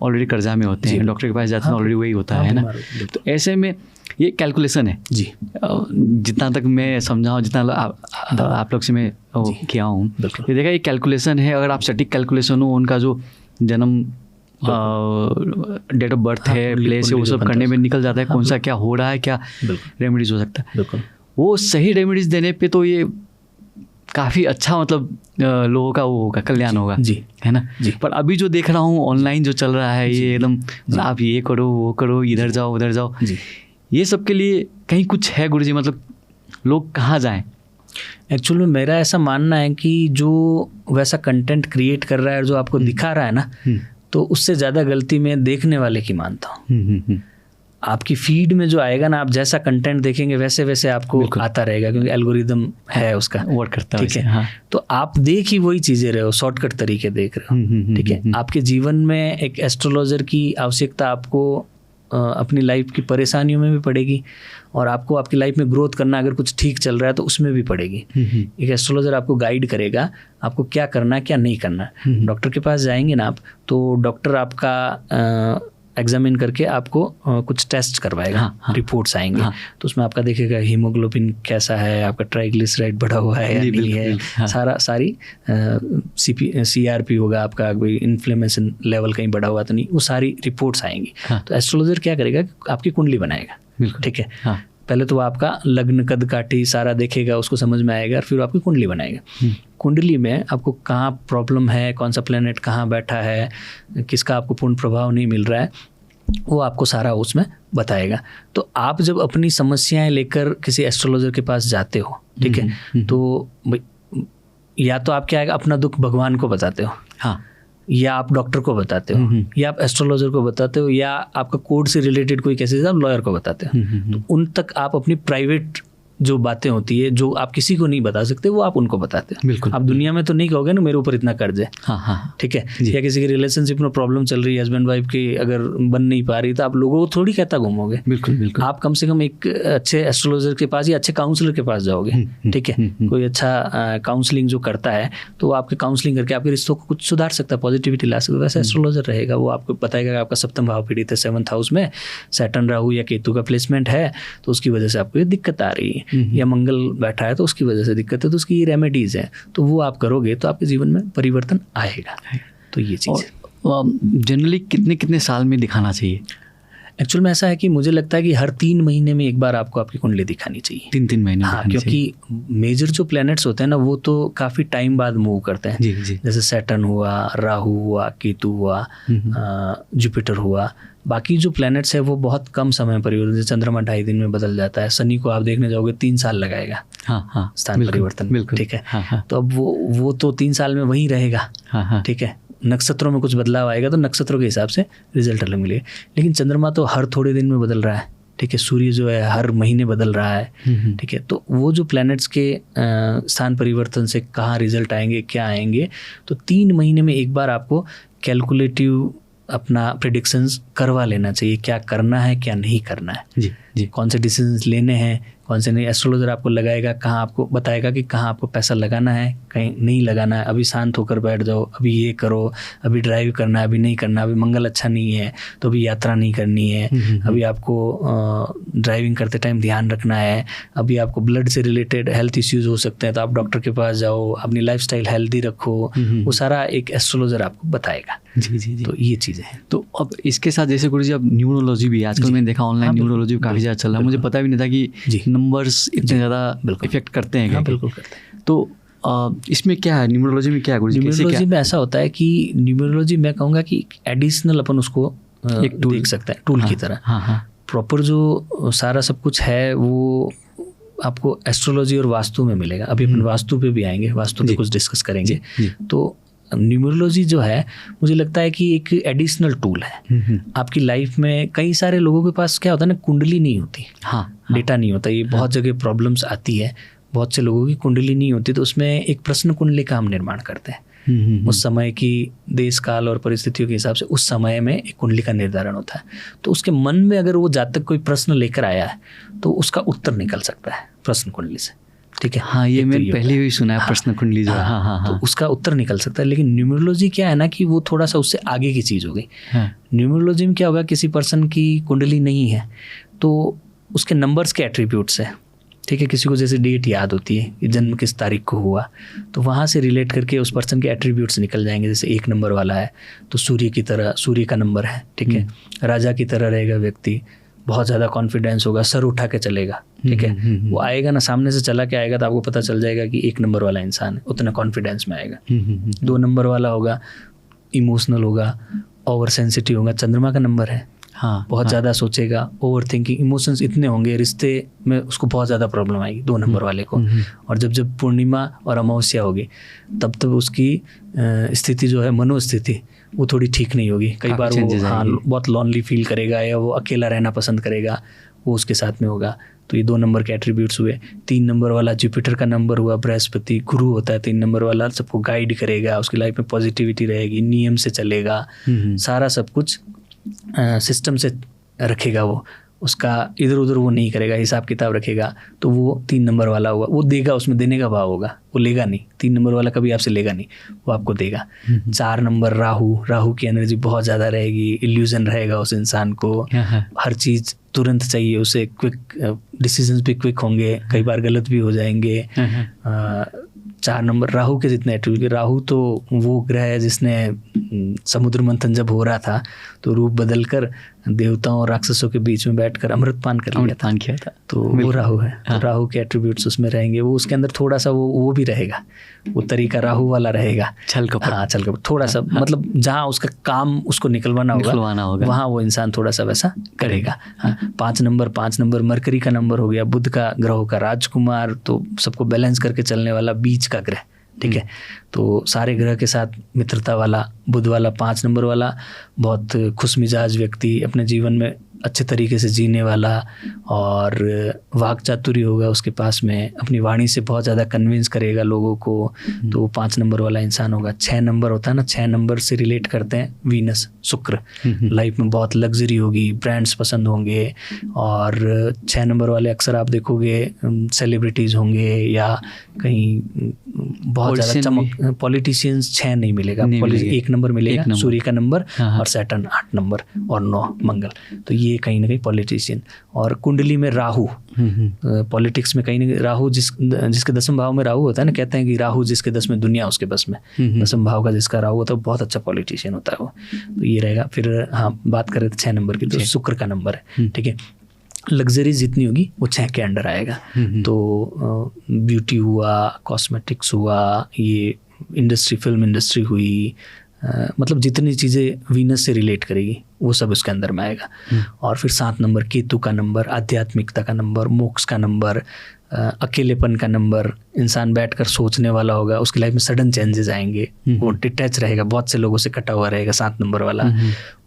S2: ऑलरेडी कर्जा में होते हैं, डॉक्टर के पास जाते हैं, ऑलरेडी वही होता है ना। तो ऐसे में ये कैलकुलेशन है, जी, जितना तक मैं समझा हूँ, जितना आप लोग से मैं किया हूँ, ये देखा ये कैलकुलेशन है। अगर आप सटीक कैलकुलेशन हो, उनका जो जन्म डेट ऑफ बर्थ है, प्लेस है, वो सब करने में निकल जाता है, कौन सा क्या हो रहा है, क्या रेमेडीज हो सकता है, वो सही रेमेडीज देने पे तो ये काफ़ी अच्छा मतलब लोगों का वो होगा, कल्याण होगा, जी, है ना, जी। पर अभी जो देख रहा हूँ ऑनलाइन जो चल रहा है, ये एकदम आप ये करो वो करो, इधर जाओ उधर जाओ, जी, ये सब के लिए कहीं कुछ है गुरुजी, मतलब लोग कहाँ जाएं?
S3: एक्चुअली मेरा ऐसा मानना है कि जो वैसा कंटेंट क्रिएट कर रहा है, जो आपको दिखा रहा है ना, तो उससे ज़्यादा गलती मैं देखने वाले की मानता हूँ। आपकी फीड में जो आएगा ना, आप जैसा कंटेंट देखेंगे वैसे वैसे आपको आता रहेगा, क्योंकि एल्गोरिदम है उसका,
S2: वर्क करता है।
S3: ठीक है, तो आप देख ही वही चीज़ें रहे हो, शॉर्टकट तरीके देख रहे हो, ठीक है। आपके जीवन में एक एस्ट्रोलॉजर की आवश्यकता आपको अपनी लाइफ की परेशानियों में भी पड़ेगी, और आपको आपकी लाइफ में ग्रोथ करना अगर कुछ ठीक चल रहा है तो उसमें भी पड़ेगी। एक एस्ट्रोलॉजर आपको गाइड करेगा आपको क्या करना है क्या नहीं करना है। डॉक्टर के पास जाएंगे ना आप, तो डॉक्टर आपका एग्जामिन करके आपको कुछ टेस्ट करवाएगा, रिपोर्ट्स आएंगे, तो उसमें आपका देखेगा हीमोग्लोबिन कैसा है, आपका ट्राइग्लिसराइड बढ़ा हुआ है या नहीं है, सारी CRP होगा आपका, कोई इन्फ्लेमेशन लेवल कहीं बढ़ा हुआ तो नहीं, वो सारी रिपोर्ट्स आएंगी। तो एस्ट्रोलॉजर क्या करेगा, आपकी कुंडली बनाएगा, ठीक है। पहले तो वो आपका लग्न कद काठी सारा देखेगा, उसको समझ में आएगा, और फिर आपकी कुंडली बनाएगा। कुंडली में आपको कहाँ प्रॉब्लम है, कौन सा प्लेनेट कहाँ बैठा है, किसका आपको पूर्ण प्रभाव नहीं मिल रहा है, वो आपको सारा उसमें बताएगा। तो आप जब अपनी समस्याएं लेकर किसी एस्ट्रोलॉजर के पास जाते हो, ठीक है, तो या तो आप क्या है, अपना दुख भगवान को बताते हो, हाँ, या आप डॉक्टर को बताते हो, या आप एस्ट्रोलॉजर को बताते हो, या आपका कोड से रिलेटेड कोई केसेस आप लॉयर को बताते हो। तो उन तक आप अपनी प्राइवेट जो बातें होती है, जो आप किसी को नहीं बता सकते, वो आप उनको बताते हो। बिल्कुल, आप दुनिया में तो नहीं कहोगे ना मेरे ऊपर इतना कर्ज है, ठीक है, या किसी की रिलेशनशिप में प्रॉब्लम चल रही है, हस्बैंड वाइफ की अगर बन नहीं पा रही, तो आप लोगों को थोड़ी कहता घूमोगे। बिल्कुल, आप कम से कम एक अच्छे एस्ट्रोलॉजर के पास या अच्छे काउंसलर के पास जाओगे, ठीक है, कोई अच्छा काउंसलिंग जो करता है, तो वो आपके काउंसलिंग करके आपके रिश्तों को कुछ सुधार सकता है, पॉजिटिविटी ला सकता है। वैसे एस्ट्रोलॉजर रहेगा, वो आपको बताएगा कि आपका सप्तम भाव पीड़ित है, 7th हाउस में सैटर्न, राहु या केतु का प्लेसमेंट है, तो उसकी वजह से आपको ये दिक्कत आ रही है, या मंगल बैठा है तो उसकी वजह से दिक्कत है, तो उसकी रेमेडीज है, तो वो आप करोगे तो आपके जीवन में परिवर्तन आएगा। तो ये चीज़
S2: जनरली कितने साल में दिखाना चाहिए?
S3: एक्चुअल में ऐसा है कि मुझे लगता है कि हर 3 महीने में एक बार आपको आपकी कुंडली दिखानी चाहिए।
S2: 3 महीने?
S3: हाँ, क्योंकि मेजर जो प्लैनेट्स होते हैं ना, वो तो काफ़ी टाइम बाद मूव करते हैं। जी। जैसे सैटर्न हुआ, राहु हुआ, केतु हुआ, जुपिटर हुआ। बाकी जो प्लैनेट्स है वो बहुत कम समय परिवर्तन, जैसे चंद्रमा 2.5 दिन में बदल जाता है, शनि को आप देखने जाओगे 3 साल लगाएगा स्थान परिवर्तन, ठीक है। तो अब वो तो 3 साल में वहीं रहेगा, ठीक है। नक्षत्रों में कुछ बदलाव आएगा तो नक्षत्रों के हिसाब से रिजल्ट अलग मिलेगा, लेकिन चंद्रमा तो हर थोड़े दिन में बदल रहा है, ठीक है। सूर्य जो है हर महीने बदल रहा है, ठीक है। तो वो जो प्लैनेट्स के स्थान परिवर्तन से कहाँ रिजल्ट आएंगे, क्या आएंगे, तो 3 महीने में एक बार आपको कैलकुलेटिव अपना प्रेडिक्शंस करवा लेना चाहिए, क्या करना है क्या नहीं करना है, जी, कौन से डिसीजंस लेने हैं, कौन से नहीं। एस्ट्रोलॉजर आपको लगाएगा, कहाँ आपको बताएगा कि कहाँ आपको पैसा लगाना है, कहीं नहीं लगाना है, अभी शांत होकर बैठ जाओ, अभी ये करो, अभी ड्राइव करना है, अभी नहीं करना, अभी मंगल अच्छा नहीं है तो अभी यात्रा नहीं करनी है, अभी आपको ड्राइविंग करते टाइम ध्यान रखना है, अभी आपको ब्लड से रिलेटेड हेल्थ इश्यूज हो सकते हैं तो आप डॉक्टर के पास जाओ, अपनी लाइफस्टाइल हेल्दी रखो, वो सारा एक एस्ट्रोलॉजर आपको बताएगा। जी। तो ये चीज़ें हैं।
S2: तो अब इसके साथ जैसे गुरु जी, अब न्यूरोलॉजी भी आजकल मैंने देखा ऑनलाइन न्यूरोलॉजी काफ़ी ज़्यादा चल रहा है, मुझे पता भी नहीं था कि नंबर्स इतने ज़्यादा इफेक्ट करते हैं।
S3: बिल्कुल करते हैं।
S2: तो इसमें क्या है, न्यूमरोलॉजी में क्या है?
S3: न्यूमरोलॉजी में ऐसा होता है कि न्यूमरोलॉजी मैं कहूँगा कि एडिशनल अपन उसको एक टूल देख सकते हैं, टूल की तरह। प्रॉपर जो सारा सब कुछ है वो आपको एस्ट्रोलॉजी और वास्तु में मिलेगा। अभी अपन वास्तु पे भी आएंगे, वास्तु पे कुछ डिस्कस करेंगे। तो न्यूमरोलॉजी जो है मुझे लगता है कि एक एडिशनल टूल है आपकी लाइफ में। कई सारे लोगों के पास क्या होता है ना, कुंडली नहीं होती, डेटा नहीं होता, ये बहुत जगह प्रॉब्लम्स आती है। बहुत से लोगों की कुंडली नहीं होती, तो उसमें एक प्रश्न कुंडली का हम निर्माण करते हैं। उस समय की देश काल और परिस्थितियों के हिसाब से उस समय में एक कुंडली का निर्धारण होता है। तो उसके मन में अगर वो जातक कोई प्रश्न लेकर आया है तो उसका उत्तर निकल सकता है प्रश्न कुंडली से, ठीक है।
S2: हाँ, ये मैंने पहले भी सुना है प्रश्न कुंडली जो।
S3: तो उसका उत्तर निकल सकता है। लेकिन न्यूमरोलॉजी क्या है ना कि वो थोड़ा सा उससे आगे की चीज़ हो गई। न्यूमरोलॉजी में क्या होगा, किसी पर्सन की कुंडली नहीं है तो उसके नंबर्स के एट्रीब्यूट्स है, ठीक है। किसी को जैसे डेट याद होती है कि जन्म किस तारीख को हुआ, तो वहाँ से रिलेट करके उस पर्सन के एट्रीब्यूट्स निकल जाएंगे। जैसे 1 नंबर वाला है तो सूर्य की तरह, सूर्य का नंबर है, ठीक है। राजा की तरह रहेगा व्यक्ति, बहुत ज़्यादा कॉन्फिडेंस होगा, सर उठा के चलेगा, ठीक है। वो आएगा ना, सामने से चला के आएगा तो आपको पता चल जाएगा कि 1 नंबर वाला इंसान है, उतना कॉन्फिडेंस में आएगा। 2 नंबर वाला होगा, इमोशनल होगा, ओवर सेंसिटिव होगा, चंद्रमा का नंबर है, बहुत ज़्यादा सोचेगा, ओवर थिंकिंग, इमोशंस इतने होंगे, रिश्ते में उसको बहुत ज़्यादा प्रॉब्लम आएगी 2 नंबर वाले को। और जब पूर्णिमा और अमावस्या होगी तब उसकी स्थिति जो है, मनोस्थिति वो थोड़ी ठीक नहीं होगी। कई बार वो
S2: आएंगे।
S3: बहुत लॉनली फील करेगा या वो अकेला रहना पसंद करेगा, वो उसके साथ में होगा। तो ये 2 नंबर के एट्रीब्यूट्स हुए। 3 नंबर वाला जुपिटर का नंबर हुआ, बृहस्पति गुरु होता है 3 नंबर वाला, सबको गाइड करेगा, उसकी लाइफ में पॉजिटिविटी रहेगी, नियम से चलेगा, सारा सब कुछ सिस्टम से रखेगा, वो उसका इधर उधर वो नहीं करेगा, हिसाब किताब रखेगा। तो वो 3 नंबर वाला हुआ, वो देगा, उसमें देने का भाव होगा, वो लेगा नहीं। 3 नंबर वाला कभी आपसे लेगा नहीं, वो आपको देगा। 4 नंबर राहु की एनर्जी बहुत ज़्यादा रहेगी, इल्यूजन रहेगा उस इंसान को, हर चीज़ तुरंत चाहिए उसे, क्विक डिसीजंस भी क्विक होंगे, कई बार गलत भी हो जाएंगे। 4 नंबर राहु के जितने एट्रीब्यूट, राहु तो वो ग्रह है जिसने समुद्र मंथन जब हो रहा था तो रूप बदलकर देवताओं और राक्षसों के बीच में बैठकर अमृतपान किया था। तो वो राहु है। तो राहु के एट्रीब्यूट्स उसमें रहेंगे। वो उसके अंदर थोड़ा सा वो भी रहेगा, वो तरीका राहु वाला रहेगा, छल कपट थोड़ा सा, मतलब जहाँ उसका काम उसको निकलवाना होगा वहाँ वो इंसान थोड़ा सा वैसा करेगा। 5 नंबर मरकरी का नंबर हो गया, बुध का ग्रहों का राजकुमार, तो सबको बैलेंस करके चलने वाला बीच का ग्रह, ठीक है। तो सारे ग्रह के साथ मित्रता वाला बुध वाला 5 नंबर वाला, बहुत खुश मिजाज व्यक्ति, अपने जीवन में अच्छे तरीके से जीने वाला, और वाक चातुर्य होगा उसके पास में, अपनी वाणी से बहुत ज़्यादा कन्विंस करेगा लोगों को, तो वो 5 नंबर वाला इंसान होगा। 6 नंबर होता है ना, 6 नंबर से रिलेट करते हैं वीनस, शुक्र। लाइफ में बहुत लग्जरी होगी, ब्रांड्स पसंद होंगे, और 6 नंबर वाले अक्सर आप देखोगे सेलिब्रिटीज़ होंगे या कहीं बहुत ज़्यादा चमक। पॉलिटिशियंस 6 नहीं मिलेगा, 1 नंबर मिलेगा, सूर्य का नंबर, और सैटर्न 8 नंबर, और 9 मंगल। तो ये कहीं ना कहीं पॉलिटिशियन। और कुंडली में राहु, पॉलिटिक्स में कहीं ना कहीं राहु, जिसके 10वें भाव में राहु होता है ना, कहते हैं कि राहु जिसके 10 में दुनिया उसके बस में, 10वें भाव का जिसका राहु होता है बहुत अच्छा पॉलिटिशियन होता है वो। तो ये रहेगा। फिर हाँ, बात करें तो 6 नंबर की, तो शुक्र का नंबर है, ठीक है। लग्जरी जितनी होगी वो 6 के अंडर आएगा। तो ब्यूटी हुआ, कॉस्मेटिक्स हुआ, ये इंडस्ट्री, फिल्म इंडस्ट्री हुई, मतलब जितनी चीज़ें वीनस से रिलेट करेगी वो सब उसके अंदर में आएगा। और फिर 7 नंबर केतु का नंबर, आध्यात्मिकता का नंबर, मोक्ष का नंबर, अकेलेपन का नंबर, इंसान बैठकर सोचने वाला होगा, उसकी लाइफ में सडन चेंजेस आएंगे, वो डिटैच रहेगा, बहुत से लोगों से कटा हुआ रहेगा 7 नंबर वाला।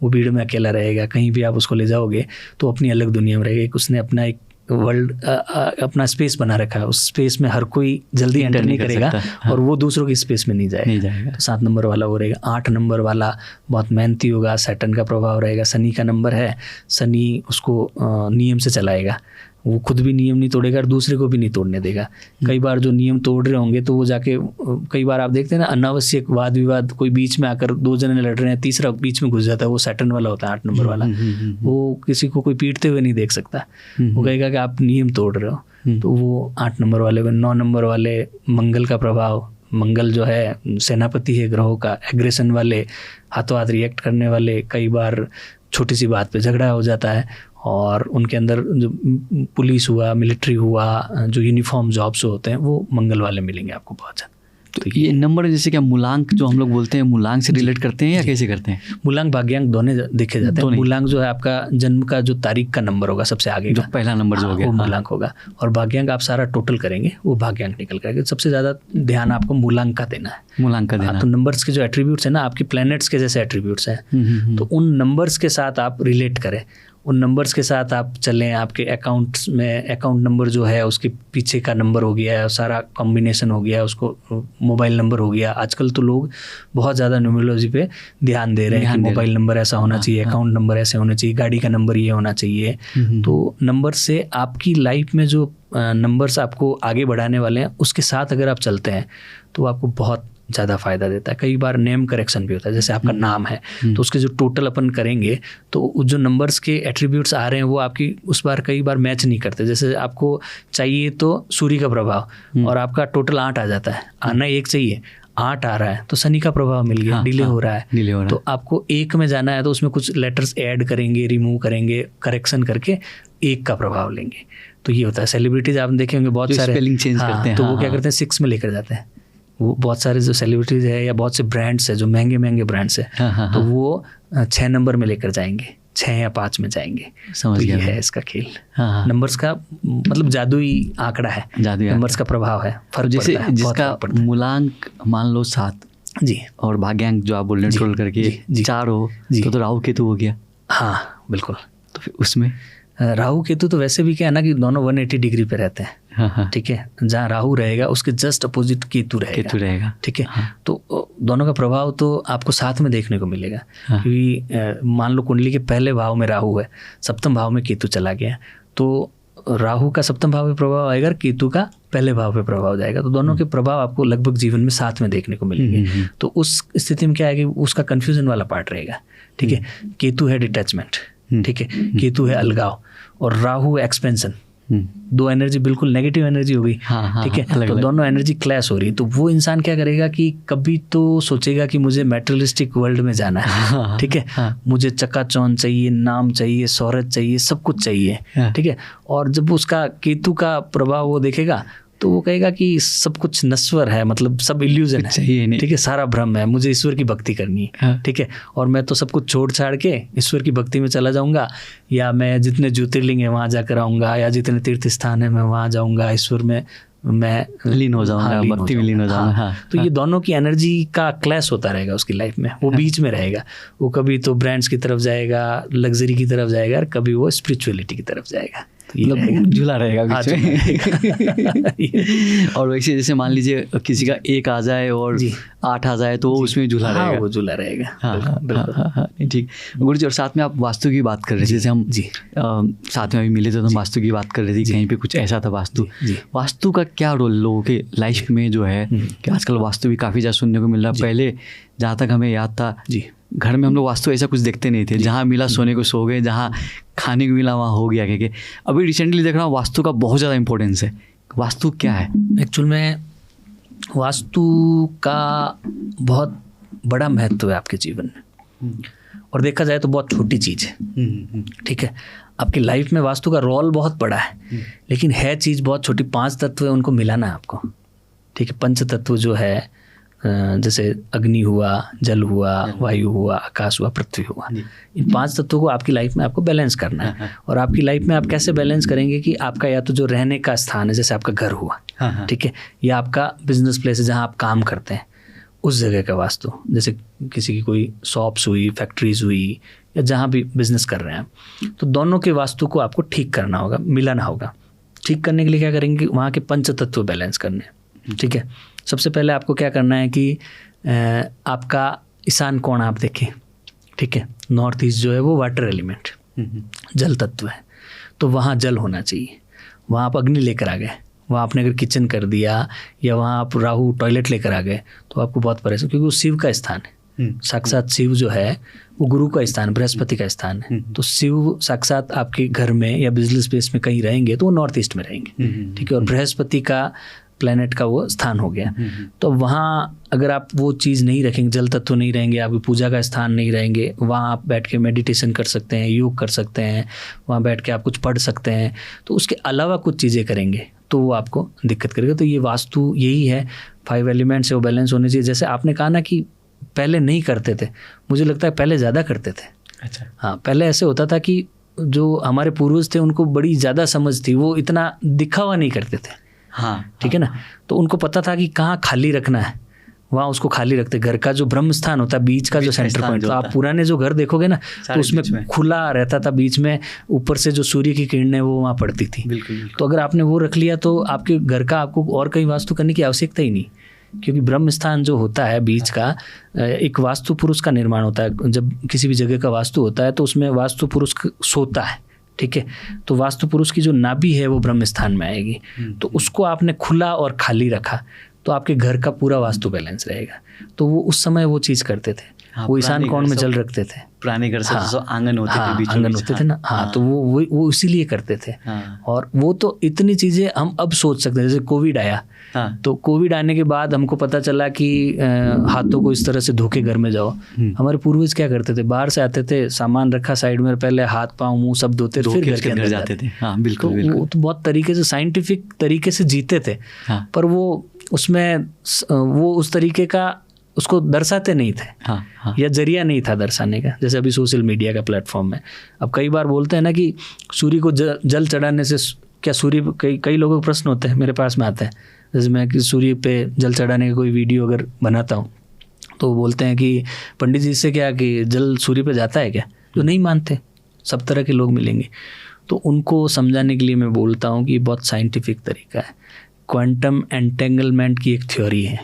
S3: वो भीड़ में अकेला रहेगा, कहीं भी आप उसको ले जाओगे तो अपनी अलग दुनिया में रहेगा। उसने अपना एक वर्ल्ड, अपना स्पेस बना रखा है, उस स्पेस में हर कोई जल्दी एंटर नहीं करेगा, और वो दूसरों की स्पेस में नहीं जाएगा। तो 7 नंबर वाला वो रहेगा। 8 नंबर वाला बहुत मेहनती होगा, सैटर्न का प्रभाव रहेगा, शनि का नंबर है, शनि उसको नियम से चलाएगा, वो खुद भी नियम नहीं तोड़ेगा और दूसरे को भी नहीं तोड़ने देगा। कई बार जो नियम तोड़ रहे होंगे तो वो जाके, कई बार आप देखते हैं ना, अनावश्यक वाद विवाद, कोई बीच में आकर 2 जने लड़ रहे हैं, तीसरा बीच में घुस जाता है, वो सैटर्न वाला होता है 8 नंबर वाला। वो किसी को कोई पीटते हुए नहीं देख सकता, वो कहेगा कि आप नियम तोड़ रहे हो। तो वो 8 नंबर वाले। 9 नंबर वाले मंगल का प्रभाव, मंगल जो है सेनापति है ग्रहों का, एग्रेशन वाले, हाथों हाथ रिएक्ट करने वाले, कई बार छोटी सी बात पे झगड़ा हो जाता है, और उनके अंदर जो पुलिस हुआ, मिलिट्री हुआ, जो यूनिफॉर्म जॉब्स होते हैं, वो मंगल वाले मिलेंगे आपको बहुत ज़्यादा।
S2: तो ये नंबर जैसे क्या मूलांक जो हम लोग बोलते हैं, मूलांक से रिलेट करते हैं या कैसे करते हैं?
S3: मूलांक भाग्यांक दोनों देखे जाते हैं। मूलांक जो है आपका जन्म का जो तारीख का नंबर होगा सबसे आगे,
S2: जो पहला नंबर जो हो गया,
S3: वो मूलांक होगा। और भाग्यांक आप सारा टोटल करेंगे, वो भाग्यांक निकल कर। सबसे ज़्यादा ध्यान आपको मूलांक का देना है,
S2: मूलांक का देना।
S3: तो नंबर्स के जो एट्रीब्यूट्स है ना, आपके प्लैनेट्स के जैसे एट्रीब्यूट्स हैं, तो उन नंबर्स के साथ आप रिलेट करें, उन नंबर्स के साथ आप चलें। आपके अकाउंट्स में अकाउंट नंबर जो है उसके पीछे का नंबर हो गया है, सारा कॉम्बिनेशन हो गया, उसको मोबाइल नंबर हो गया। आजकल तो लोग बहुत ज़्यादा न्यूमरोलॉजी पे ध्यान दे रहे हैं कि मोबाइल नंबर ऐसा होना चाहिए, अकाउंट नंबर ऐसे होना चाहिए, गाड़ी का नंबर ये होना चाहिए। तो नंबर से आपकी लाइफ में जो नंबर्स आपको आगे बढ़ाने वाले हैं, उसके साथ अगर आप चलते हैं तो आपको बहुत ज़्यादा फ़ायदा देता है। कई बार नेम करेक्शन भी होता है, जैसे आपका नाम है तो उसके जो टोटल अपन करेंगे तो जो नंबर्स के एट्रीब्यूट्स आ रहे हैं वो आपकी उस बार कई बार मैच नहीं करते। जैसे आपको चाहिए तो सूर्य का प्रभाव और आपका टोटल 8 आ जाता है, आना 1 चाहिए, 8 आ रहा है तो शनि का प्रभाव मिल गया, डिले हो रहा है। तो आपको 1 में जाना है तो उसमें कुछ लेटर्स ऐड करेंगे, रिमूव करेंगे, करेक्शन करके 1 का प्रभाव लेंगे। तो ये होता है। सेलिब्रिटीज आप देखेंगे बहुत सारे
S2: स्पेलिंग चेंज करते हैं,
S3: तो वो क्या करते हैं 6 में लेकर जाते हैं। वो बहुत सारे जो सेलिब्रिटीज है या बहुत से ब्रांड्स है जो महंगे महंगे ब्रांड्स है, तो वो 6 नंबर में लेकर जाएंगे, 6 या 5 में जाएंगे।
S2: समझ गया।
S3: ये है इसका खेल। नंबर्स का मतलब जादुई आंकड़ा है, नंबर्स का प्रभाव है, फर्क
S2: जैसे
S3: पड़ता है,
S2: जिसका मूलांक मान लो 7,
S3: जी।
S2: और भाग्यांक जो आप बोल रहे हैं टोटल करके
S3: जी।
S2: 4 हो
S3: जी।
S2: तो राहु केतु हो गया।
S3: हाँ बिल्कुल।
S2: तो फिर उसमें
S3: राहु केतु तो वैसे भी क्या है ना कि दोनों 180 डिग्री पे रहते हैं।
S2: हाँ।
S3: ठीक है, जहाँ राहु रहेगा उसके जस्ट अपोजिट केतु रहेगा। ठीक है, तो दोनों का प्रभाव तो आपको साथ में देखने को मिलेगा। क्योंकि मान लो कुंडली के पहले भाव में राहु है, सप्तम भाव में केतु चला गया, तो राहु का सप्तम भाव पे प्रभाव आएगा, केतु का पहले भाव पे प्रभाव जाएगा, तो दोनों के प्रभाव आपको लगभग जीवन में साथ में देखने को मिलेंगे। तो उस स्थिति में क्या है कि उसका कंफ्यूजन वाला पार्ट रहेगा। ठीक है, केतु है डिटैचमेंट, ठीक है, केतु है अलगाव, और राहु एक्सपेंशन। दो एनर्जी बिल्कुल नेगेटिव एनर्जी हो गई। ठीक है, तो दोनों एनर्जी क्लैश हो रही है। तो वो इंसान क्या करेगा कि कभी तो सोचेगा कि मुझे मैटेरियलिस्टिक वर्ल्ड में जाना है। ठीक है, मुझे चकाचौंध चाहिए, नाम चाहिए, शोहरत चाहिए, सब कुछ चाहिए। ठीक है, और जब उसका केतु का प्रभाव वो देखेगा तो वो कहेगा कि सब कुछ नश्वर है, मतलब सब इल्यूजन है। ठीक है, सारा भ्रम है, मुझे ईश्वर की भक्ति करनी है। ठीक है, और मैं तो सब कुछ छोड़ छाड़ के ईश्वर की भक्ति में चला जाऊंगा, या मैं जितने ज्योतिर्लिंग है वहाँ जाकर आऊँगा, या जितने तीर्थ स्थान है मैं वहाँ जाऊँगा, ईश्वर में मैं
S2: लीन हो जाऊँगा, भक्ति में लीन हो जाऊँगा।
S3: तो ये दोनों की एनर्जी का क्लैश होता रहेगा उसकी लाइफ में। वो बीच में रहेगा, वो कभी तो ब्रांड्स की तरफ जाएगा, लग्जरी की तरफ जाएगा, और कभी वो स्पिरिचुअलिटी की तरफ जाएगा।
S2: मतलब झूला रहेगा बीच में। और वैसे जैसे मान लीजिए किसी का 1 आ जाए और 8 आ जाए तो उसमें झूला रहेगा।
S3: वो झूला रहेगा।
S2: बिल्कुल ठीक। गुरुजी, और साथ में आप वास्तु की बात कर रहे थे, जैसे हम साथ में अभी मिले थे तो हम वास्तु की बात कर रहे थे, कहीं पे कुछ ऐसा था वास्तु का क्या रोल लोगों के लाइफ में जो है कि आजकल वास्तु भी काफ़ी ज़्यादा सुनने को मिल रहा है। पहले जहाँ तक हमें याद था घर में हम लोग वास्तु ऐसा कुछ देखते नहीं थे, जहाँ मिला सोने को सो गए, जहाँ खाने को मिला वहाँ हो गया। क्या अभी रिसेंटली देख रहा हूँ वास्तु का बहुत ज़्यादा इंपॉर्टेंस है। वास्तु क्या है?
S3: एक्चुअल में वास्तु का बहुत बड़ा महत्व है आपके जीवन में, और देखा जाए तो बहुत छोटी चीज़ है। ठीक है, आपकी लाइफ में वास्तु का रोल बहुत बड़ा है, लेकिन है चीज़ बहुत छोटी। 5 तत्व है, उनको मिलाना है आपको। ठीक है, पंच तत्व जो है, जैसे अग्नि हुआ, जल हुआ, वायु हुआ, आकाश हुआ, पृथ्वी हुआ, इन 5 तत्वों को आपकी लाइफ में आपको बैलेंस करना है। और आपकी लाइफ में आप कैसे बैलेंस करेंगे कि आपका या तो जो रहने का स्थान है, जैसे आपका घर हुआ, ठीक है, या आपका बिजनेस प्लेस है जहाँ आप काम करते हैं, उस जगह का वास्तु, जैसे किसी की कोई शॉप्स हुई, फैक्ट्रीज हुई, या जहाँ भी बिजनेस कर रहे हैं, तो दोनों के वास्तु को आपको ठीक करना होगा, मिलाना होगा। ठीक करने के लिए क्या करेंगे, वहाँ के पंच तत्व बैलेंस करने। ठीक है, सबसे पहले आपको क्या करना है कि आपका ईशान कोण आप देखें। ठीक है, नॉर्थ ईस्ट जो है वो वाटर एलिमेंट, जल तत्व है, तो वहाँ जल होना चाहिए। वहाँ आप अग्नि लेकर आ गए, वहाँ आपने अगर किचन कर दिया, या वहाँ आप राहु टॉयलेट लेकर आ गए, तो आपको बहुत परेशान, क्योंकि वो शिव का स्थान है। साक्षात शिव जो है वो गुरु का स्थान, बृहस्पति का स्थान है। तो शिव साक्षात आपके घर में या बिजनेस स्पेस में कहीं रहेंगे तो वो नॉर्थ ईस्ट में रहेंगे। ठीक है, और बृहस्पति का प्लेनेट का वो स्थान हो गया। तो वहाँ अगर आप वो चीज़ नहीं रखेंगे, जल तत्व नहीं रहेंगे, आपकी पूजा का स्थान नहीं रहेंगे, वहाँ आप बैठ के मेडिटेशन कर सकते हैं, योग कर सकते हैं, वहाँ बैठ के आप कुछ पढ़ सकते हैं, तो उसके अलावा कुछ चीज़ें करेंगे तो वो आपको दिक्कत करेगा। तो ये वास्तु यही है, 5 एलिमेंट्स से वो बैलेंस होने चाहिए। जैसे आपने कहा ना कि पहले नहीं करते थे, मुझे लगता है पहले ज़्यादा करते थे।
S2: अच्छा,
S3: हाँ, पहले ऐसे होता था कि जो हमारे पूर्वज थे उनको बड़ी ज़्यादा समझ थी, वो इतना दिखावा नहीं करते थे।
S2: हाँ,
S3: ठीक है ना, तो उनको पता था कि कहाँ खाली रखना है, वहाँ उसको खाली रखते। घर का जो ब्रह्म स्थान होता है, बीच का जो सेंटर पॉइंट, तो आप पुराने जो घर देखोगे ना, तो उसमें खुला रहता था, बीच में ऊपर से जो सूर्य की किरणें वो वहाँ पड़ती थी।
S2: बिल्कुल।
S3: तो अगर आपने वो रख लिया तो आपके घर का आपको और कहीं वास्तु करने की आवश्यकता ही नहीं, क्योंकि ब्रह्म स्थान जो होता है बीच का, एक वास्तु पुरुष का निर्माण होता है। जब किसी भी जगह का वास्तु होता है तो उसमें वास्तु पुरुष सोता है। ठीक है, तो वास्तु पुरुष की जो नाभि है वो ब्रह्म स्थान में आएगी। तो उसको आपने खुला और खाली रखा तो आपके घर का पूरा वास्तु बैलेंस रहेगा। तो वो उस समय वो चीज़ करते थे। हाँ, वो ईशान कोण में जल रखते थे।
S2: पुराने घर से आंगन होते थे, बीच
S3: आंगन होते थे ना। हाँ, तो वो इसीलिए करते थे। और वो तो इतनी चीज़ें हम अब सोच सकते हैं। जैसे कोविड आया, तो कोविड आने के बाद हमको पता चला कि हाथों को इस तरह से धो के घर में जाओ। हमारे पूर्वज क्या करते थे, बाहर से आते थे, सामान रखा साइड में, पहले हाथ पाँव मुंह सब धोते थे, फिर घर के अंदर जाते थे।
S2: हाँ, बिल्कुल।
S3: वो तो बहुत तरीके से साइंटिफिक तरीके से जीते थे। पर वो उसमें वो उस तरीके का उसको दर्शाते नहीं थे। या जरिया नहीं था दर्शाने का। जैसे अभी सोशल मीडिया का प्लेटफॉर्म है, अब कई बार बोलते हैं ना कि सूर्य को जल चढ़ाने से क्या सूर्य, कई लोगों के प्रश्न होते हैं, मेरे पास में आते हैं। जैसे मैं कि सूर्य पे जल चढ़ाने का कोई वीडियो अगर बनाता हूँ तो बोलते हैं कि पंडित जी से क्या कि जल सूर्य पे जाता है क्या, जो नहीं मानते, सब तरह के लोग मिलेंगे। तो उनको समझाने के लिए मैं बोलता हूँ कि बहुत साइंटिफिक तरीका है। क्वांटम एंटेंगलमेंट की एक थ्योरी है,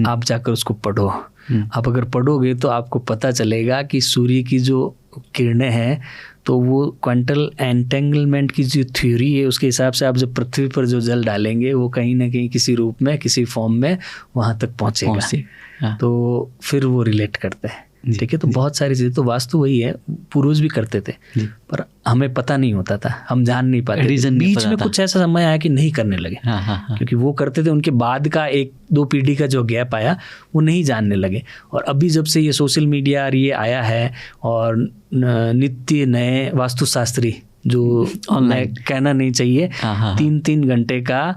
S3: आप जाकर उसको पढ़ो। आप अगर पढ़ोगे तो आपको पता चलेगा कि सूर्य की जो किरणें हैं तो वो क्वांटम एंटेंगलमेंट की जो थ्योरी है उसके हिसाब से आप जब पृथ्वी पर जो जल डालेंगे वो कहीं ना कहीं किसी रूप में, किसी फॉर्म में वहाँ तक पहुँचेगा। तो फिर वो रिलेट करते हैं। ठीक है, तो बहुत सारी चीज़ें, तो वास्तु वही है, पूर्वज भी करते थे पर हमें पता नहीं होता था, हम जान नहीं पाते। बीच में कुछ ऐसा समय आया कि नहीं करने लगे, क्योंकि वो करते थे, उनके बाद का 1-2 पीढ़ी का जो गैप आया वो नहीं जानने लगे। और अभी जब से ये सोशल मीडिया और ये आया है और नित्य नए वास्तुशास्त्री जो ऑनलाइन कहना नहीं चाहिए, 3-3 घंटे का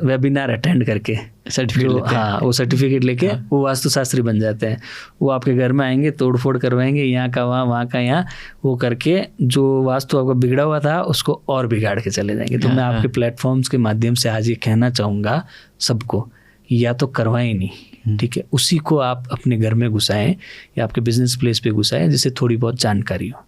S3: वेबिनार अटेंड करके सर्टिफिकेट वो सर्टिफिकेट लेके वो वास्तुशास्त्री बन जाते हैं। वो आपके घर में आएंगे, तोड़फोड़ करवाएंगे, यहाँ का वहाँ, वहाँ का यहाँ, वो करके जो वास्तु आपका बिगड़ा हुआ था उसको और बिगाड़ के चले जाएंगे। तो मैं आपके प्लेटफॉर्म्स के माध्यम से आज ये कहना चाहूँगा सबको, या तो करवाएं नहीं, ठीक है, उसी को आप अपने घर में घुसाएं या आपके बिजनेस प्लेस पे घुसाएं जिससे थोड़ी बहुत जानकारी हो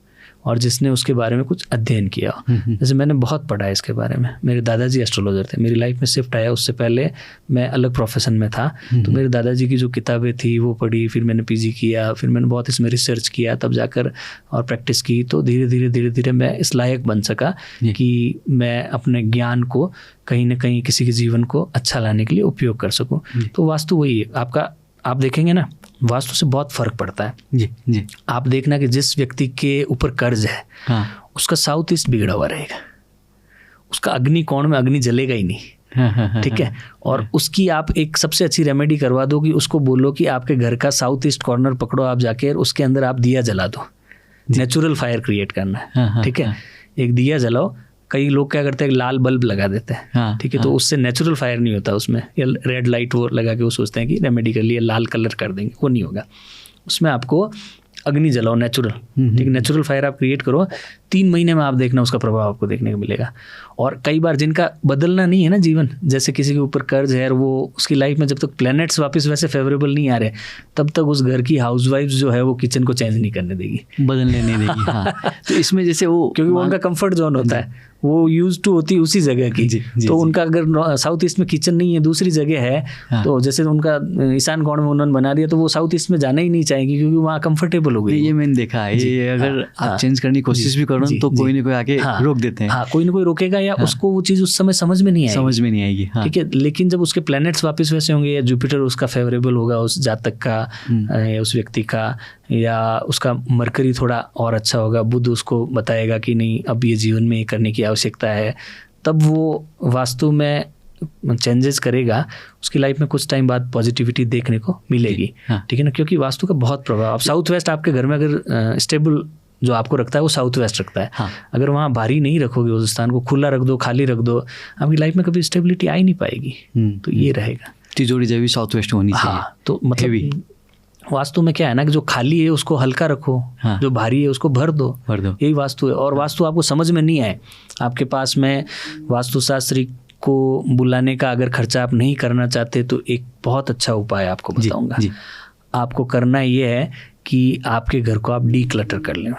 S3: और जिसने उसके बारे में कुछ अध्ययन किया हो। जैसे मैंने बहुत पढ़ा है इसके बारे में, मेरे दादाजी एस्ट्रोलॉजर थे, मेरी लाइफ में शिफ्ट आया उससे पहले मैं अलग प्रोफेशन में था। तो मेरे दादाजी की जो किताबें थी वो पढ़ी, फिर मैंने पीजी किया, फिर मैंने बहुत इसमें रिसर्च किया, तब जाकर और प्रैक्टिस की। तो धीरे धीरे मैं इस लायक बन सका कि मैं अपने ज्ञान को कहीं ना कहीं किसी के जीवन को अच्छा लाने के लिए उपयोग कर सकूँ। तो वास्तु वही है आपका, आप देखेंगे ना वास्तु से बहुत फर्क पड़ता है। जी। आप देखना कि जिस व्यक्ति के ऊपर कर्ज है उसका साउथ ईस्ट बिगड़ा हुआ रहेगा, उसका अग्नि कोण में अग्नि जलेगा ही नहीं। ठीक है, और उसकी आप एक सबसे अच्छी रेमेडी करवा दो कि उसको बोलो कि आपके घर का साउथ ईस्ट कॉर्नर पकड़ो आप जाके, उसके अंदर आप दिया जला दो, नेचुरल फायर क्रिएट करना है। ठीक है, एक दिया जलाओ, कई लोग क्या करते हैं लाल बल्ब लगा देते हैं, ठीक है, तो उससे नेचुरल फायर नहीं होता उसमें, या रेड लाइट वो लगा के वो सोचते हैं कि रेमेडी कर लिए लाल कलर कर देंगे, वो नहीं होगा। उसमें आपको अग्नि जलाओ नेचुरल, ठीक है, नेचुरल फायर आप क्रिएट करो, 3 महीने में आप देखना उसका प्रभाव आपको देखने को मिलेगा। और कई बार जिनका बदलना नहीं है ना जीवन, जैसे किसी के ऊपर कर्ज है और वो उसकी लाइफ में जब तक प्लैनेट्स वापस वैसे फेवरेबल नहीं आ रहे तब तक उस घर की हाउसवाइफ जो है वो किचन को चेंज नहीं करने देगी,
S2: बदलने नहीं देगी। तो इसमें जैसे वो, क्योंकि
S3: वो उनका कंफर्ट जोन होता है, वो यूज टू होती है उसी जगह की। तो उनका अगर साउथ ईस्ट में किचन नहीं है, दूसरी जगह है, तो जैसे उनका ईशान कोण में उन्होंने बना दिया तो वो साउथ ईस्ट में जाना ही नहीं चाहेंगी क्योंकि वहाँ कंफर्टेबल हो गई।
S2: ये मैंने देखा है, ये अगर आप चेंज करने की कोशिश भी करो तो कोई ना कोई आके रोक देते हैं।
S3: कोई ना कोई रोकेगा, या उसको वो चीज़ उस समय समझ में नहीं आएगी। ठीक है, लेकिन जब उसके प्लैनेट्स वापस वैसे होंगे, या जुपिटर उसका फेवरेबल होगा उस जातक का या उस व्यक्ति का, या उसका मरकरी थोड़ा और अच्छा होगा, बुध उसको बताएगा कि नहीं अब ये जीवन में ये करने की आवश्यकता है, तब वो वास्तु में चेंजेस करेगा, उसकी लाइफ में कुछ टाइम बाद पॉजिटिविटी देखने को मिलेगी। ठीक है ना, क्योंकि वास्तु का बहुत प्रभाव। अब साउथ वेस्ट आपके घर में अगर स्टेबल जो आपको रखता है वो साउथ वेस्ट रखता है, अगर वहाँ भारी नहीं रखोगे, उस स्थान को खुला रख दो, खाली रख दो, आपकी लाइफ में कभी स्टेबिलिटी आ ही नहीं पाएगी। तो ये रहेगा,
S2: तिजोरी जब भी साउथ वेस्ट होनी चाहिए।
S3: तो मतलब वास्तु में क्या है ना कि जो खाली है उसको हल्का रखो, जो भारी है उसको भर दो, यही वास्तु है। और वास्तु आपको समझ में नहीं आए, आपके पास में वास्तुशास्त्री को बुलाने का अगर खर्चा आप नहीं करना चाहते तो एक बहुत अच्छा उपाय आपको बताऊंगा। आपको करना ये है कि आपके घर को आप डीक्लटर कर लें।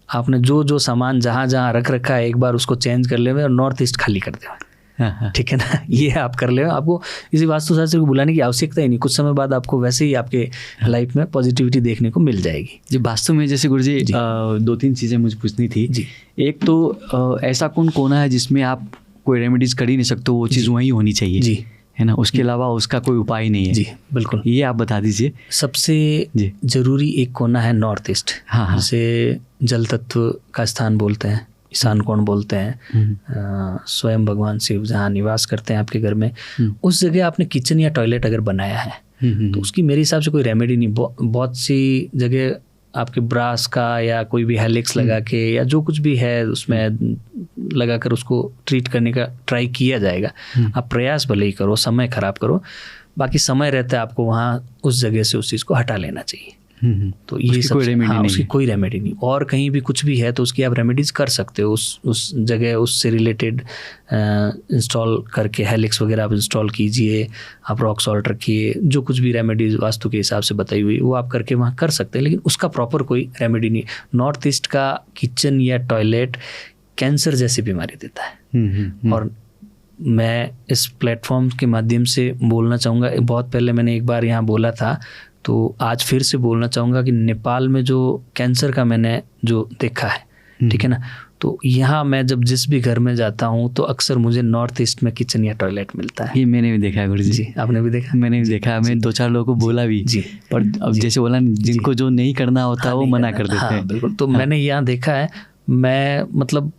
S3: आपने जो सामान जहाँ जहाँ रख रखा है एक बार उसको चेंज कर ले और नॉर्थ ईस्ट खाली कर दें। ठीक है ना, ये आप कर ले, आपको किसी वास्तुशास्त्री को बुलाने की आवश्यकता ही नहीं। कुछ समय बाद आपको वैसे ही आपके लाइफ में पॉजिटिविटी देखने को मिल जाएगी।
S2: जी, वास्तु में जैसे गुरुजी 2-3 चीज़ें मुझे पूछनी थी जी। एक तो ऐसा कौन कोना है जिसमें आप कोई रेमेडीज कर ही नहीं सकते, वो चीज़ वहीं होनी चाहिए जी, है ना, उसके अलावा उसका कोई उपाय नहीं है।
S3: जी बिल्कुल,
S2: ये आप बता दीजिए।
S3: सबसे जरूरी एक कोना है नॉर्थ ईस्ट, जिसे जल तत्व का स्थान बोलते हैं, ईशान कोण बोलते हैं। स्वयं भगवान शिव जहाँ निवास करते हैं आपके घर में, उस जगह आपने किचन या टॉयलेट अगर बनाया है तो उसकी मेरे हिसाब से कोई रेमेडी नहीं। बहुत सी जगह आपके ब्रास का या कोई भी हेलिक्स लगा के या जो कुछ भी है उसमें लगाकर उसको ट्रीट करने का ट्राई किया जाएगा। आप प्रयास भले ही करो, समय खराब करो, बाकी समय रहता है आपको वहाँ उस जगह से उस चीज़ को हटा लेना चाहिए। तो ये
S2: उसकी कोई रेमेडी नहीं
S3: उसकी
S2: है।
S3: कोई रेमेडी नहीं। और कहीं भी कुछ भी है तो उसकी आप रेमेडीज कर सकते हो, उस जगह उससे रिलेटेड इंस्टॉल करके हेलिक्स वगैरह आप इंस्टॉल कीजिए, आप रॉक सॉल्ट रखिए, जो कुछ भी रेमेडीज वास्तु के हिसाब से बताई हुई वो आप करके वहाँ कर सकते हैं, लेकिन उसका प्रॉपर कोई रेमेडी नहीं। नॉर्थ ईस्ट का किचन या टॉयलेट कैंसर जैसी बीमारी देता है। और मैं इस प्लेटफॉर्म के माध्यम से बोलना चाहूँगा, बहुत पहले मैंने एक बार यहाँ बोला था तो आज फिर से बोलना चाहूँगा कि नेपाल में जो कैंसर का मैंने जो देखा है, ठीक है ना, तो यहाँ मैं जब जिस भी घर में जाता हूँ तो अक्सर मुझे नॉर्थ ईस्ट में किचन या टॉयलेट मिलता है।
S2: ये मैंने भी देखा है गुरु जी।
S3: आपने भी देखा?
S2: मैंने भी देखा, मैं 2-4 लोगों को बोला भी
S3: जी।
S2: और अब जैसे बोला जिनको जो नहीं करना होता वो मना कर देते हैं।
S3: बिल्कुल। तो मैंने यहाँ देखा है, मैं मतलब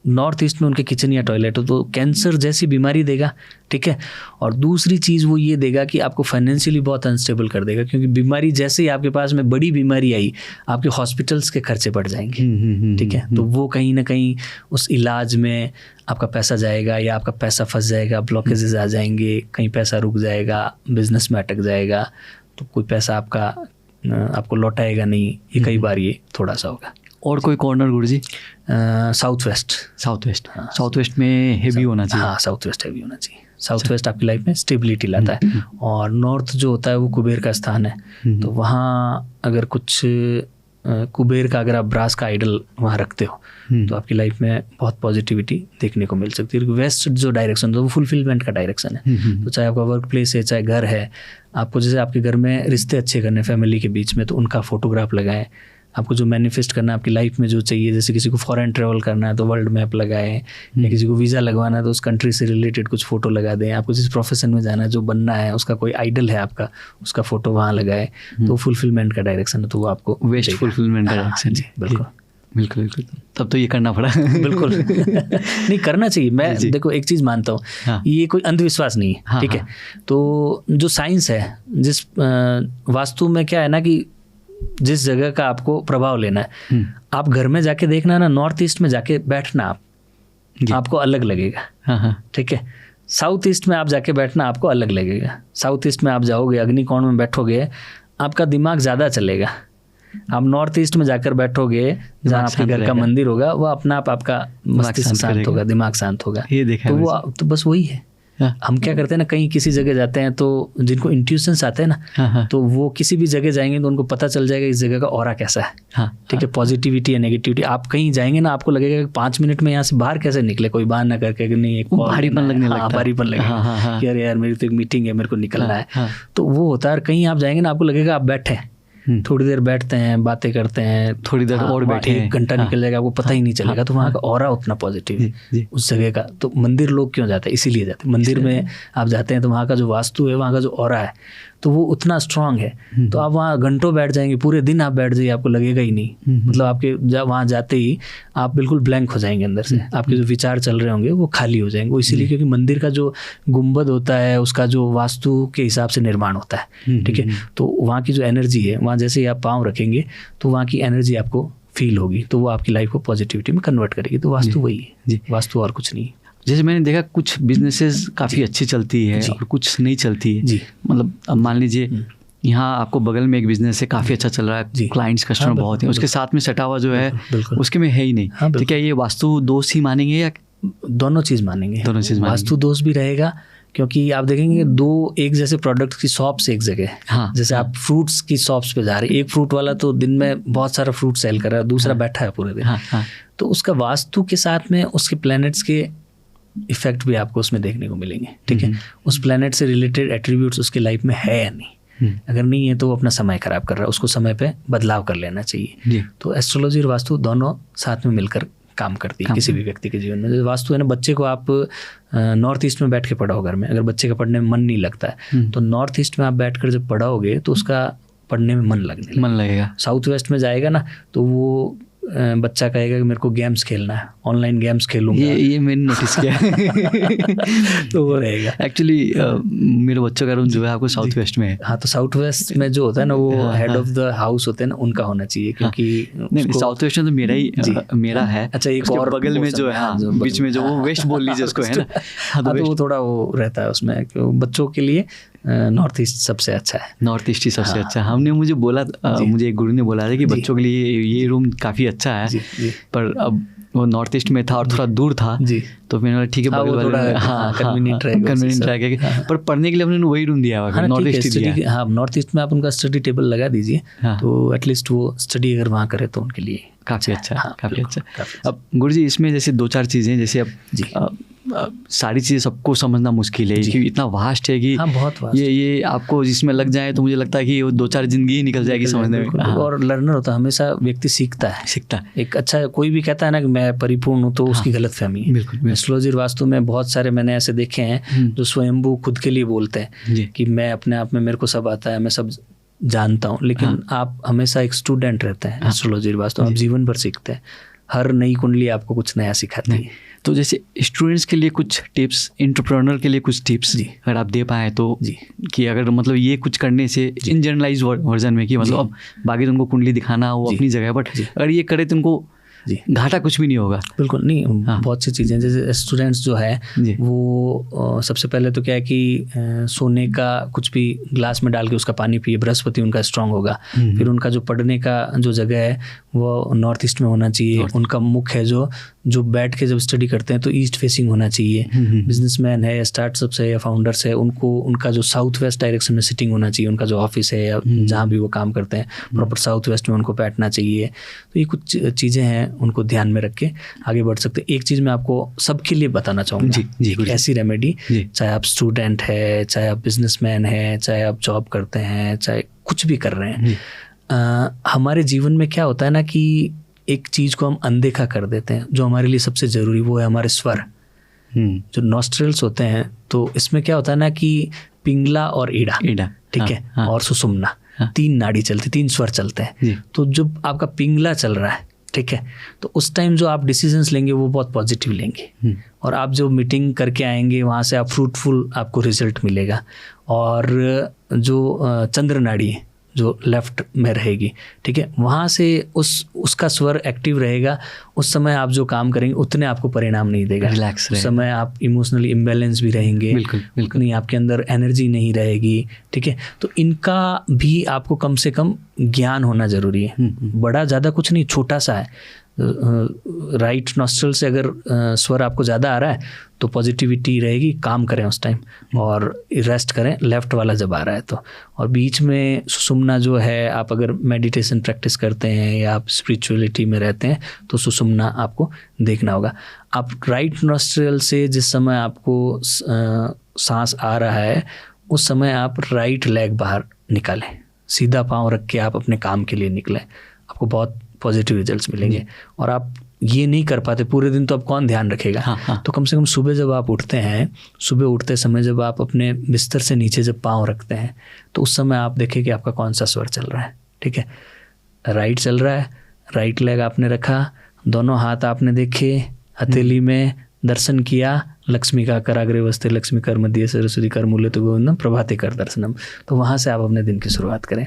S3: नॉर्थ ईस्ट में उनके किचन या टॉयलेट हो तो कैंसर जैसी बीमारी देगा, ठीक है। और दूसरी चीज़ वो ये देगा कि आपको फाइनेंशियली बहुत अनस्टेबल कर देगा, क्योंकि बीमारी जैसे ही आपके पास में बड़ी बीमारी आई आपके हॉस्पिटल्स के खर्चे बढ़ जाएंगे, ठीक है। तो वो कहीं ना कहीं उस इलाज में आपका पैसा जाएगा या आपका पैसा फंस जाएगा, ब्लॉकेजेस आ जाएंगे, कहीं पैसा रुक जाएगा, बिजनेस में अटक जाएगा, तो कोई पैसा आपको लौटाएगा नहीं। ये कई बार ये थोड़ा सा होगा।
S2: और कोई corner Guruji?
S3: South west.
S2: South west में हेवी होना चाहिए।
S3: हाँ, साउथ वेस्ट हेवी होना चाहिए। साउथ वेस्ट आपकी लाइफ में स्टेबिलिटी लाता है। और नॉर्थ जो होता है वो कुबेर का स्थान है, तो वहाँ अगर कुछ कुबेर का अगर आप ब्रास का आइडल वहाँ रखते हो तो आपकी लाइफ में बहुत पॉजिटिविटी देखने को मिल सकती है। वेस्ट जो डायरेक्शन तो वो फुलफिलमेंट का डायरेक्शन है। तो चाहे आपका वर्क प्लेस है, चाहे घर है, आपको जैसे आपके घर में रिश्ते अच्छे करने फैमिली के बीच में, तो उनका फोटोग्राफ लगाएं। आपको जो मैनिफेस्ट करना है आपकी लाइफ में जो चाहिए, जैसे किसी को फॉरेन ट्रैवल करना है तो वर्ल्ड मैप लगाएं, या किसी को वीज़ा लगवाना है तो उस कंट्री से रिलेटेड कुछ फ़ोटो लगा दें। आपको जिस प्रोफेशन में जाना है, जो बनना है, उसका कोई आइडल है आपका, उसका फ़ोटो वहाँ लगाए, तो फुलफिलमेंट का डायरेक्शन है, तो वो आपको
S2: वेस्ट फुलफिलमेंट का डायरेक्शन।
S3: जी बिल्कुल
S2: बिल्कुल। तब तो ये करना पड़ा।
S3: बिल्कुल नहीं, करना चाहिए। मैं देखो एक चीज़ मानता हूँ, ये कोई अंधविश्वास नहीं है, ठीक है। तो जो साइंस है, जिस वास्तु में क्या है ना कि जिस जगह का आपको प्रभाव लेना है, आप घर में जाके देखना ना, नॉर्थ ईस्ट में जाके बैठना आपको अलग लगेगा, ठीक है। साउथ ईस्ट में आप जाके बैठना आपको अलग लगेगा। साउथ ईस्ट में आप जाओगे, अग्निकोण में बैठोगे, आपका दिमाग ज़्यादा चलेगा। आप नॉर्थ ईस्ट में जाकर बैठोगे, जहाँ आपके घर का मंदिर होगा, वो अपना आपका मस्तिष्क शांत होगा, दिमाग शांत होगा।
S2: ये देखा
S3: तो वो तो बस वही है। हम क्या करते हैं ना, कहीं किसी जगह जाते हैं तो जिनको इंट्यूशंस आते हैं ना, तो वो किसी भी जगह जाएंगे तो उनको पता चल जाएगा इस जगह का ऑरा कैसा है, ठीक है, पॉजिटिविटी या नेगेटिविटी। आप कहीं जाएंगे ना, आपको लगेगा कि 5 मिनट में यहाँ से बाहर कैसे निकले, कोई बाहर ना करके, नहीं एक
S2: भारीपन लगने लगता है।
S3: भारीपन लगेगा कि यार मेरी तो एक मीटिंग है, मेरे को निकलना है। तो वो होता है। कहीं आप जाएंगे ना, आपको लगेगा आप बैठे, थोड़ी देर बैठते हैं, बातें करते हैं,
S2: थोड़ी देर और बैठे,
S3: 1 घंटा निकल जाएगा, आपको पता ही नहीं चलेगा। तो वहाँ का ऑरा उतना पॉजिटिव है उस जगह का। तो मंदिर लोग क्यों जाते हैं? इसीलिए जाते हैं। मंदिर में आप जाते हैं तो वहाँ का जो वास्तु है, वहाँ का जो ऑरा है, तो वो उतना स्ट्रांग है। तो आप वहाँ घंटों बैठ जाएंगे, पूरे दिन आप बैठ जाइए, आपको लगेगा ही नहीं। मतलब आपके वहाँ जाते ही आप बिल्कुल ब्लैंक हो जाएंगे अंदर से। आपके जो विचार चल रहे होंगे वो खाली हो जाएंगे। वो इसीलिए क्योंकि मंदिर का जो गुंबद होता है, उसका जो वास्तु के हिसाब से निर्माण होता है, ठीक है। तो वहाँ की जो एनर्जी है, वहाँ जैसे ही आप पाँव रखेंगे तो वहाँ की एनर्जी आपको फील होगी, तो वो आपकी लाइफ को पॉजिटिविटी में कन्वर्ट करेगी। तो वास्तु वही है, वास्तु और कुछ नहीं।
S2: जैसे मैंने देखा कुछ बिजनेसेस काफ़ी अच्छी चलती है और कुछ नहीं चलती है जी। मतलब अब मान लीजिए यहाँ आपको बगल में एक बिजनेस है, काफ़ी अच्छा चल रहा है, क्लाइंट्स कस्टमर बहुत है, उसके साथ में सटा हुआ जो है उसके में है ही नहीं, तो क्या ये वास्तु दोष ही मानेंगे या
S3: दोनों चीज़ मानेंगे?
S2: दोनों चीज़ मानेंगे।
S3: वास्तु दोष भी रहेगा, क्योंकि आप देखेंगे 2 एक जैसे प्रोडक्ट की शॉप्स एक जगह, जैसे आप फ्रूट्स की शॉप्स पे जा रहे हैं, एक फ्रूट वाला तो दिन में बहुत सारा फ्रूट सेल कर रहा है, दूसरा बैठा है पूरे दिन, तो उसका वास्तु के साथ में उसके प्लैनेट्स के इफेक्ट भी आपको उसमें देखने को मिलेंगे, ठीक है। उस प्लैनेट से रिलेटेड एट्रीब्यूट्स उसके लाइफ में है या नहीं, अगर नहीं है तो वो अपना समय खराब कर रहा है, उसको समय पे बदलाव कर लेना चाहिए। तो एस्ट्रोलॉजी और वास्तु दोनों साथ में मिलकर काम करती है किसी भी व्यक्ति के जीवन में। जैसे वास्तु है ना, बच्चे को आप नॉर्थ ईस्ट में बैठ के पढ़ाओ घर में, अगर बच्चे का पढ़ने में मन नहीं लगता है तो नॉर्थ ईस्ट में आप बैठकर जब पढ़ाओगे तो उसका पढ़ने में मन लगेगा। साउथ वेस्ट में जाएगा ना तो वो बच्चा कहेगा कि मेरे को गेम्स खेलना है, ऑनलाइन गेम्स खेलूंगा।
S2: ये मैंने नोटिस किया।
S3: तो वो रहेगा।
S2: एक्चुअली मेरे बच्चों का रूम जो है आपको साउथ वेस्ट में है।
S3: हाँ, तो साउथ वेस्ट में जो होता है ना, वो हेड ऑफ द हाउस होते हैं ना, उनका होना चाहिए, क्योंकि
S2: नहीं साउथ वेस्ट में तो मेरा है।
S3: अच्छा, एक और
S2: बगल में जो है बीच में जो वो वेस्ट बोल लीजिए उसको, है ना,
S3: तो वो थोड़ा वो रहता है उसमें, बच्चों के लिए नॉर्थ ईस्ट सबसे अच्छा है।
S2: नॉर्थ ईस्ट ही सबसे अच्छा। हमने मुझे बोला मुझे एक गुरु ने बोला था कि बच्चों के लिए ये रूम काफ़ी अच्छा है।
S3: जी।
S2: पर अब वो नॉर्थ ईस्ट में था और थोड़ा दूर था
S3: जी,
S2: तो मैंने बोला ठीक है बगल वाले
S3: कन्वीनियंट
S2: रहेगा, पर पढ़ने के लिए हमने वही रूम दिया हुआ, नॉर्थ ईस्ट दिया।
S3: हाँ, नॉर्थ ईस्ट में आप उनका स्टडी टेबल लगा दीजिए तो एटलीस्ट वो स्टडी अगर वहाँ करे तो उनके लिए
S2: काफ़ी अच्छा। काफ़ी अच्छा। अब गुरुजी इसमें जैसे 2-4 चीज़ें, जैसे अब सारी चीज़ें सबको समझना मुश्किल है कि इतना वास्ट है कि
S3: बहुत वास्ट।
S2: ये आपको जिसमें लग जाए तो मुझे लगता है कि वो 2-4 जिंदगी ही निकल जाएगी समझने में।
S3: और लर्नर होता है, हमेशा व्यक्ति सीखता है। एक अच्छा, कोई भी कहता है ना कि मैं परिपूर्ण हूँ तो उसकी गलत फहमी है। बिल्कुल। एस्ट्रोलॉजी वास्तु में बहुत सारे मैंने ऐसे देखे हैं जो स्वयंभू खुद के लिए बोलते हैं कि मैं अपने आप में, मेरे को सब आता है, मैं सब जानता हूँ, लेकिन आप हमेशा एक स्टूडेंट रहते हैं। एस्ट्रोलॉजी वास्तु आप जीवन भर सीखते हैं, हर नई कुंडली आपको कुछ नया सिखाती है।
S2: तो जैसे स्टूडेंट्स के लिए कुछ टिप्स, एंटरप्रेन्योर के लिए कुछ टिप्स अगर आप दे पाएँ तो, कि अगर मतलब ये कुछ करने से इन जनरलाइज वर्जन में कि मतलब अब बाकी तो उनको कुंडली दिखाना वो अपनी जगह, बट अगर ये करे तो उनको घाटा कुछ भी नहीं होगा।
S3: बिल्कुल नहीं। बहुत सी चीज़ें, जैसे स्टूडेंट्स जो है वो सबसे पहले तो क्या है कि सोने का कुछ भी ग्लास में डाल के उसका पानी पिए, बृहस्पति उनका स्ट्रांग होगा। फिर उनका जो पढ़ने का जो जगह है वो नॉर्थ ईस्ट में होना चाहिए। उनका मुख है जो बैठ के जब स्टडी करते हैं तो ईस्ट फेसिंग होना चाहिए। बिजनेसमैन है या स्टार्टअप्स है या फाउंडर्स है, उनका जो साउथ वेस्ट डायरेक्शन में सिटिंग होना चाहिए। उनका जो ऑफिस है या जहाँ भी वो काम करते हैं प्रॉपर साउथ वेस्ट में उनको बैठना चाहिए। तो ये कुछ चीज़ें हैं, उनको ध्यान में रख के आगे बढ़ सकते हैं। एक चीज़ मैं आपको सबके लिए बताना चाहूँगा, ऐसी रेमेडी, चाहे आप स्टूडेंट है, चाहे आप बिजनेसमैन है, चाहे आप जॉब करते हैं, चाहे कुछ भी कर रहे हैं, हमारे जीवन में क्या होता है ना कि एक चीज़ को हम अनदेखा कर देते हैं जो हमारे लिए सबसे ज़रूरी, वो है हमारे स्वर, जो नॉस्ट्रल्स होते हैं। तो इसमें क्या होता है ना कि पिंगला और ईड़ा, ठीक है, और सुषुम्ना, 3 नाड़ी चलती, 3 स्वर चलते हैं। तो जब आपका पिंगला चल रहा है, ठीक है, तो उस टाइम जो आप डिसीजंस लेंगे वो बहुत पॉजिटिव लेंगे, और आप जो मीटिंग करके आएंगे वहाँ से आप फ्रूटफुल आपको रिजल्ट मिलेगा। और जो चंद्र नाड़ी है जो लेफ्ट में रहेगी, ठीक है, वहाँ से उसका स्वर एक्टिव रहेगा। उस समय आप जो काम करेंगे उतने आपको परिणाम नहीं देगा, रिलैक्स उस समय आप इमोशनली इम्बैलेंस भी रहेंगे, बिल्कुल नहीं, आपके अंदर एनर्जी नहीं रहेगी, ठीक है। तो इनका भी आपको कम से कम ज्ञान होना ज़रूरी है। बड़ा ज़्यादा कुछ नहीं, छोटा सा है। राइट नॉस्ट्रल से अगर स्वर आपको ज़्यादा आ रहा है तो पॉजिटिविटी रहेगी, काम करें उस टाइम, और रेस्ट करें लेफ्ट वाला जब आ रहा है तो। और बीच में सुषुम्ना जो है, आप अगर मेडिटेशन प्रैक्टिस करते हैं या आप स्पिरिचुअलिटी में रहते हैं तो सुषुम्ना आपको देखना होगा। आप राइट नॉस्ट्रल से जिस समय आपको सांस आ रहा है उस समय आप राइट लेग बाहर निकालें, सीधा पाँव रख के आप अपने काम के लिए निकलें, आपको बहुत पॉजिटिव रिजल्ट्स मिलेंगे। और आप ये नहीं कर पाते पूरे दिन तो अब कौन ध्यान रखेगा। तो कम से कम सुबह जब आप उठते हैं, सुबह उठते समय जब आप अपने बिस्तर से नीचे जब पाँव रखते हैं तो उस समय आप देखें कि आपका कौन सा स्वर चल रहा है, ठीक है। राइट चल रहा है, राइट लेग आपने रखा, दोनों हाथ आपने देखे, हथेली में दर्शन किया, लक्ष्मी का कराग्रे वस्ते लक्ष्मी कर मध्य सरस्वती कर मूल्य तो गोविंदम प्रभाते कर दर्शनम। तो वहाँ से आप अपने दिन की शुरुआत करें।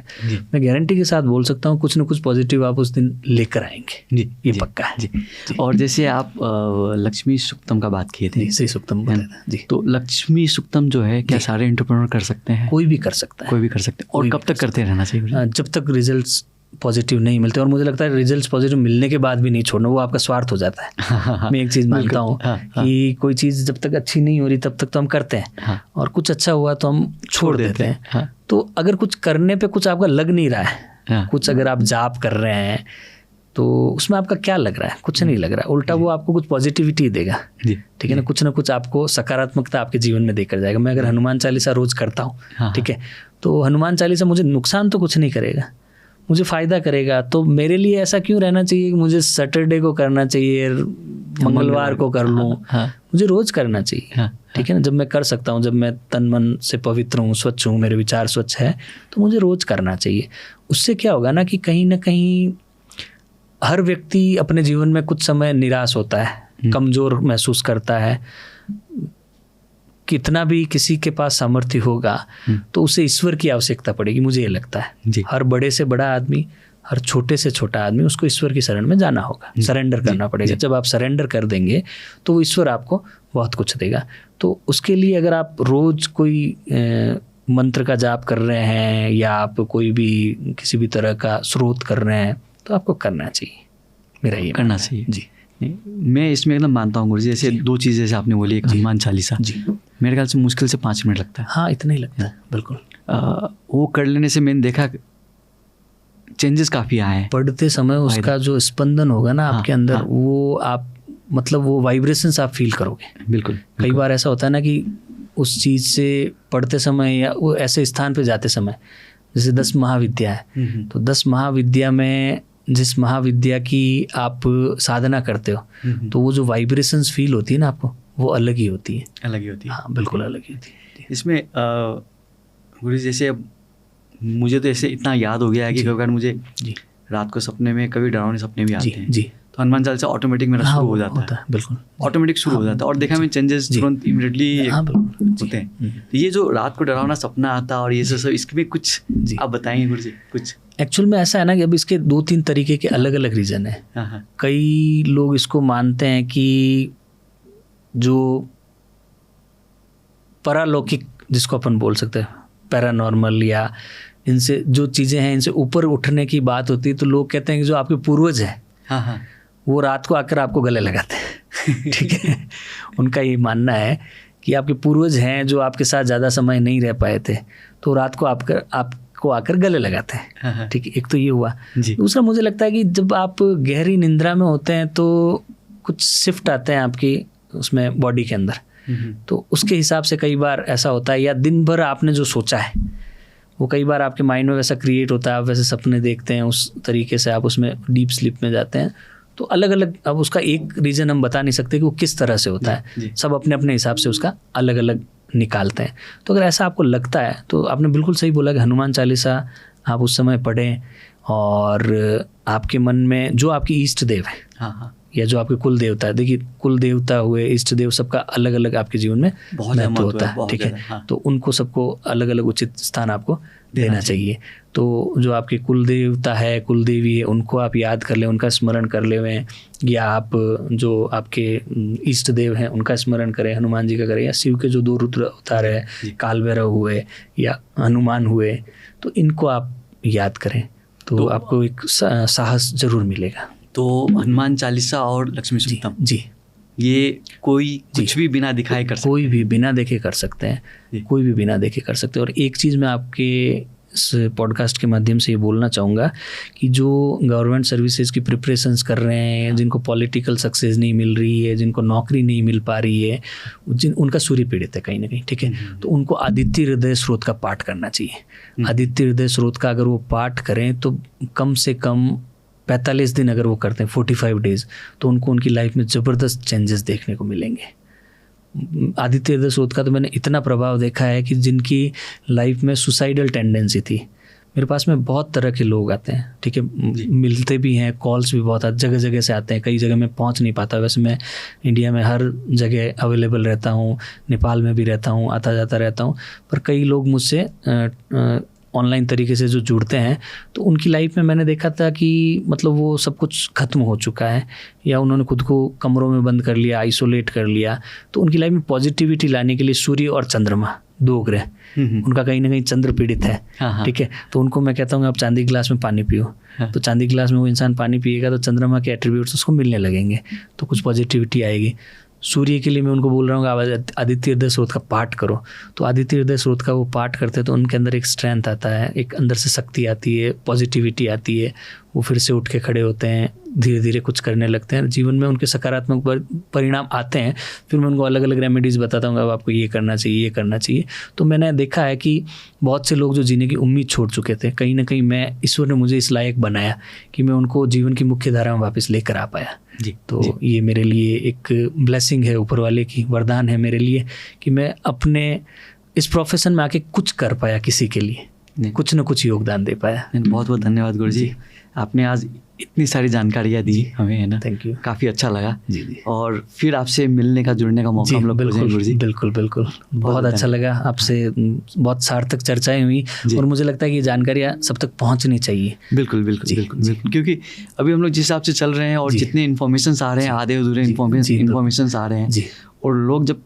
S3: मैं गारंटी के साथ बोल सकता हूँ कुछ न कुछ पॉजिटिव आप उस दिन लेकर आएंगे, ये पक्का है जी।
S2: और जैसे आप लक्ष्मी सुक्तम का बात किए थे,
S3: श्री सुक्तम जी,
S2: तो लक्ष्मी सुक्तम जो है क्या सारे एंटरप्रेन्योर कर सकते हैं?
S3: कोई भी कर सकता है,
S2: कोई भी कर सकते हैं। और कब तक करते रहना चाहिए?
S3: जब तक रिजल्ट्स पॉजिटिव नहीं मिलते। और मुझे लगता है रिजल्ट्स पॉजिटिव मिलने के बाद भी नहीं छोड़ना, वो आपका स्वार्थ हो जाता है। मैं एक चीज़ मानता हूँ कि कोई चीज़ जब तक अच्छी नहीं हो रही तब तक तो हम करते हैं, और कुछ अच्छा हुआ तो हम छोड़ देते हैं। तो अगर कुछ करने पे कुछ आपका लग नहीं रहा है, कुछ अगर आप जाप कर रहे हैं तो उसमें आपका क्या लग रहा है? कुछ नहीं लग रहा है, उल्टा वो आपको कुछ पॉजिटिविटी देगा, ठीक है ना, कुछ आपको सकारात्मकता आपके जीवन में देकर जाएगा। मैं अगर हनुमान चालीसा रोज करता हूँ, ठीक है, तो हनुमान चालीसा मुझे नुकसान तो कुछ नहीं करेगा, मुझे फ़ायदा करेगा। तो मेरे लिए ऐसा क्यों रहना चाहिए कि मुझे सैटरडे को करना चाहिए, मंगलवार को कर लूँ, मुझे रोज़ करना चाहिए, ठीक है ना। जब मैं कर सकता हूँ, जब मैं तन मन से पवित्र हूँ, स्वच्छ हूँ, मेरे विचार स्वच्छ है, तो मुझे रोज़ करना चाहिए। उससे क्या होगा ना कि कहीं ना कहीं हर व्यक्ति अपने जीवन में कुछ समय निराश होता है, कमज़ोर महसूस करता है। कितना भी किसी के पास सामर्थ्य होगा तो उसे ईश्वर की आवश्यकता पड़ेगी, मुझे ये लगता है। हर बड़े से बड़ा आदमी, हर छोटे से छोटा आदमी, उसको ईश्वर की शरण में जाना होगा, सरेंडर करना पड़ेगा। जब आप सरेंडर कर देंगे तो वो ईश्वर आपको बहुत कुछ देगा। तो उसके लिए अगर आप रोज़ कोई मंत्र का जाप कर रहे हैं या आप कोई भी किसी भी तरह का स्रोत कर रहे हैं तो आपको करना चाहिए, मेरा ये
S2: करना चाहिए
S3: जी।
S2: नहीं, मैं इसमें एकदम मानता हूँ गुरु जी। जैसे 2 चीज़ जैसे आपने बोली, एक हनुमान चालीसा
S3: जी,
S2: मेरे ख्याल से मुश्किल से 5 मिनट लगता है।
S3: हाँ इतना ही लगता है, बिल्कुल।
S2: वो कर लेने से मैंने देखा चेंजेस काफ़ी आए हैं।
S3: पढ़ते समय उसका जो स्पंदन होगा ना आपके अंदर,
S2: हाँ।
S3: वो आप मतलब वो वाइब्रेशंस आप फील करोगे।
S2: बिल्कुल।
S3: कई बार ऐसा होता है ना कि उस चीज़ से पढ़ते समय या वो ऐसे स्थान पे जाते समय, जैसे 10 महाविद्या है, तो 10 महाविद्या में जिस महाविद्या की आप साधना करते हो, तो वो जो वाइब्रेशंस फील होती है ना आपको, वो अलग ही होती है।
S2: अलग ही होती है।
S3: हाँ बिल्कुल अलग ही होती है।
S2: इसमें गुरु जी जैसे अब मुझे तो ऐसे इतना याद हो गया है कि कई बार मुझे
S3: जी
S2: रात को सपने में कभी डरावने सपने भी आते
S3: जी
S2: हैं,
S3: जी,
S2: तो हनुमान चालीसा ऑटोमेटिक मेरा शुरू हो जाता है।
S3: बिल्कुल
S2: ऑटोमेटिक शुरू हो जाता है और देखा मैं चेंजेस तुरंत इमीडिएटली
S3: हाँ बिल्कुल
S2: होते हैं। तो ये जो रात को डरावना सपना आता है और ये सब इसमें कुछ आप बताएंगे गुरु जी कुछ?
S3: एक्चुअल में ऐसा है ना कि अब इसके 2-3 तरीके के अलग अलग रीज़न है।
S2: हाँ।
S3: कई लोग इसको मानते हैं कि जो परालौकिक जिसको अपन बोल सकते हैं, पैरानॉर्मल, या इनसे जो चीज़ें हैं इनसे ऊपर उठने की बात होती है, तो लोग कहते हैं कि जो आपके पूर्वज हैं
S2: हाँ
S3: वो रात को आकर आपको गले लगाते हैं। ठीक है, उनका ये मानना है कि आपके पूर्वज हैं जो आपके साथ ज़्यादा समय नहीं रह पाए थे, तो रात को आपको आकर गले लगाते हैं। ठीक है, एक तो ये हुआ। दूसरा मुझे लगता है कि जब आप गहरी निंद्रा में होते हैं तो कुछ शिफ्ट आते हैं आपकी उसमें बॉडी के अंदर, तो उसके हिसाब से कई बार ऐसा होता है, या दिन भर आपने जो सोचा है वो कई बार आपके माइंड में वैसा क्रिएट होता है, आप वैसे सपने देखते हैं, उस तरीके से आप उसमें डीप स्लीप में जाते हैं। तो अलग अलग, अब उसका एक रीज़न हम बता नहीं सकते कि वो किस तरह से होता है, सब अपने अपने हिसाब से उसका अलग अलग निकालते हैं। तो अगर ऐसा आपको लगता है तो आपने बिल्कुल सही बोला कि हनुमान चालीसा आप उस समय पढ़ें, और आपके मन में जो आपकी इष्ट देव है या जो आपके कुल देवता है, देखिए कुल देवता हुए, इष्ट देव, सबका अलग अलग आपके जीवन में महत्व होता है। ठीक है, तो उनको सबको अलग अलग उचित स्थान आपको देना चाहिए। तो जो आपके कुल देवता है, कुल देवी है, उनको आप याद कर लें, उनका स्मरण कर ले हुए, या आप जो आपके इष्ट देव हैं उनका स्मरण करें, हनुमान जी का करें, या शिव के जो 2 रुद्र अवतार है, काल भैरव हुए या हनुमान हुए, तो इनको आप याद करें तो आपको एक साहस जरूर मिलेगा।
S2: तो हनुमान चालीसा और लक्ष्मी सूक्तम
S3: जी,
S2: ये कोई कुछ भी बिना दिखाए कर सकते,
S3: कोई भी बिना देखे कर सकते हैं, कोई भी बिना देखे कर सकते हैं। और एक चीज़ मैं आपके इस पॉडकास्ट के माध्यम से ये बोलना चाहूँगा कि जो गवर्नमेंट सर्विसेज की प्रिपरेशंस कर रहे हैं, जिनको पॉलिटिकल सक्सेस नहीं मिल रही है, जिनको नौकरी नहीं मिल पा रही है, उनका सूर्य पीड़ित है कहीं ना कहीं। ठीक है, तो उनको आदित्य हृदय स्रोत का पाठ करना चाहिए। आदित्य हृदय स्रोत का अगर वो पाठ करें तो कम से कम 45 दिन अगर वो करते हैं, 45 डेज, तो उनको उनकी लाइफ में ज़बरदस्त चेंजेस देखने को मिलेंगे। आदित्य हृदय स्रोत का तो मैंने इतना प्रभाव देखा है कि जिनकी लाइफ में सुसाइडल टेंडेंसी थी, मेरे पास में बहुत तरह के लोग आते हैं। ठीक है, मिलते भी हैं, कॉल्स भी बहुत जगह जगह से आते हैं। कई जगह मैं पहुंच नहीं पाता, वैसे मैं इंडिया में हर जगह अवेलेबल रहता हूं, नेपाल में भी रहता हूं, आता जाता रहता हूं, पर कई लोग मुझसे ऑनलाइन तरीके से जो जुड़ते हैं, तो उनकी लाइफ में मैंने देखा था कि मतलब वो सब कुछ ख़त्म हो चुका है, या उन्होंने खुद को कमरों में बंद कर लिया, आइसोलेट कर लिया। तो उनकी लाइफ में पॉजिटिविटी लाने के लिए सूर्य और चंद्रमा, 2 ग्रह, उनका कहीं ना कहीं चंद्र पीड़ित है। ठीक है, तो उनको मैं कहता हूँ आप चांदी गिलास में पानी पियो। तो चांदी गिलास में वो इंसान पानी पिएगा तो चंद्रमा के एट्रीब्यूट्स उसको मिलने लगेंगे, तो कुछ पॉजिटिविटी आएगी। सूर्य के लिए मैं उनको बोल रहा हूँ कि आदित्य हृदय स्रोत का पाठ करो। तो आदित्य हृदय स्रोत का वो पाठ करते हैं तो उनके अंदर एक स्ट्रेंथ आता है, एक अंदर से शक्ति आती है, पॉजिटिविटी आती है, वो फिर से उठ के खड़े होते हैं, धीरे धीरे कुछ करने लगते हैं, जीवन में उनके सकारात्मक परिणाम आते हैं। फिर मैं उनको अलग अलग रेमेडीज़ बताता हूँ, अब आपको ये करना चाहिए, ये करना चाहिए। तो मैंने देखा है कि बहुत से लोग जो जीने की उम्मीद छोड़ चुके थे, कहीं ना कहीं मैं, ईश्वर ने मुझे इस लायक बनाया कि मैं उनको जीवन की मुख्य धारा में वापस लेकर आ पाया। तो ये मेरे लिए एक ब्लेसिंग है ऊपर वाले की, वरदान है मेरे लिए कि मैं अपने इस प्रोफेशन में आके कुछ कर पाया, किसी के लिए कुछ न कुछ योगदान दे पाया।
S2: बहुत बहुत धन्यवाद गुरु जी, आपने आज इतनी सारी जानकारियाँ दी हमें, है ना।
S3: थैंक यू,
S2: काफ़ी अच्छा लगा
S3: जी।
S2: और फिर आपसे मिलने का, जुड़ने का मौका हम लोग खोजेंगे गुरु जी।
S3: बिल्कुल बिल्कुल, बहुत अच्छा लगा आपसे, बहुत सार्थक चर्चाएं हुई, और मुझे लगता है कि जानकारियाँ सब तक पहुँचनी चाहिए।
S2: बिल्कुल बिल्कुल बिल्कुल, क्योंकि अभी हम लोग जिस हिसाब से चल रहे हैं और जितने इन्फॉर्मेशन आ रहे हैं, आधे अधूरे इन्फॉर्मेशन आ रहे हैं, और लोग जब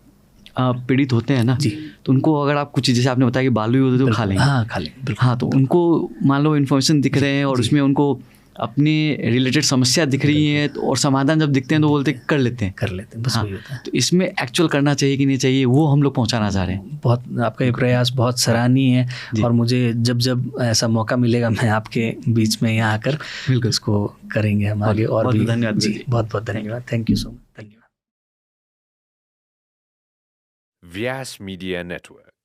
S2: पीड़ित होते हैं ना,
S3: जी।
S2: तो उनको अगर आप कुछ, जैसे आपने बताया कि बालू ही होते तो खा लेंगे,
S3: हाँ खा लेंगे,
S2: हाँ, तो उनको मान लो इन्फॉर्मेशन दिख रहे हैं और उसमें उनको अपनी रिलेटेड समस्या दिख रही है, तो और समाधान जब दिखते हैं तो बोलते कर लेते हैं, बस
S3: वही होता है।
S2: तो इसमें एक्चुअल करना चाहिए कि नहीं चाहिए, वो हम लोग पहुंचाना चाह रहे हैं।
S3: बहुत आपका ये प्रयास बहुत सराहनीय है, और मुझे जब जब ऐसा मौका मिलेगा मैं आपके बीच में यहाँ आकर
S2: बिल्कुल
S3: इसको करेंगे हम आगे। और
S2: बहुत
S3: भी
S2: धन्यवाद
S3: जी, बहुत बहुत धन्यवाद, थैंक यू सो मच, धन्यवाद।
S1: Vyas Media Network.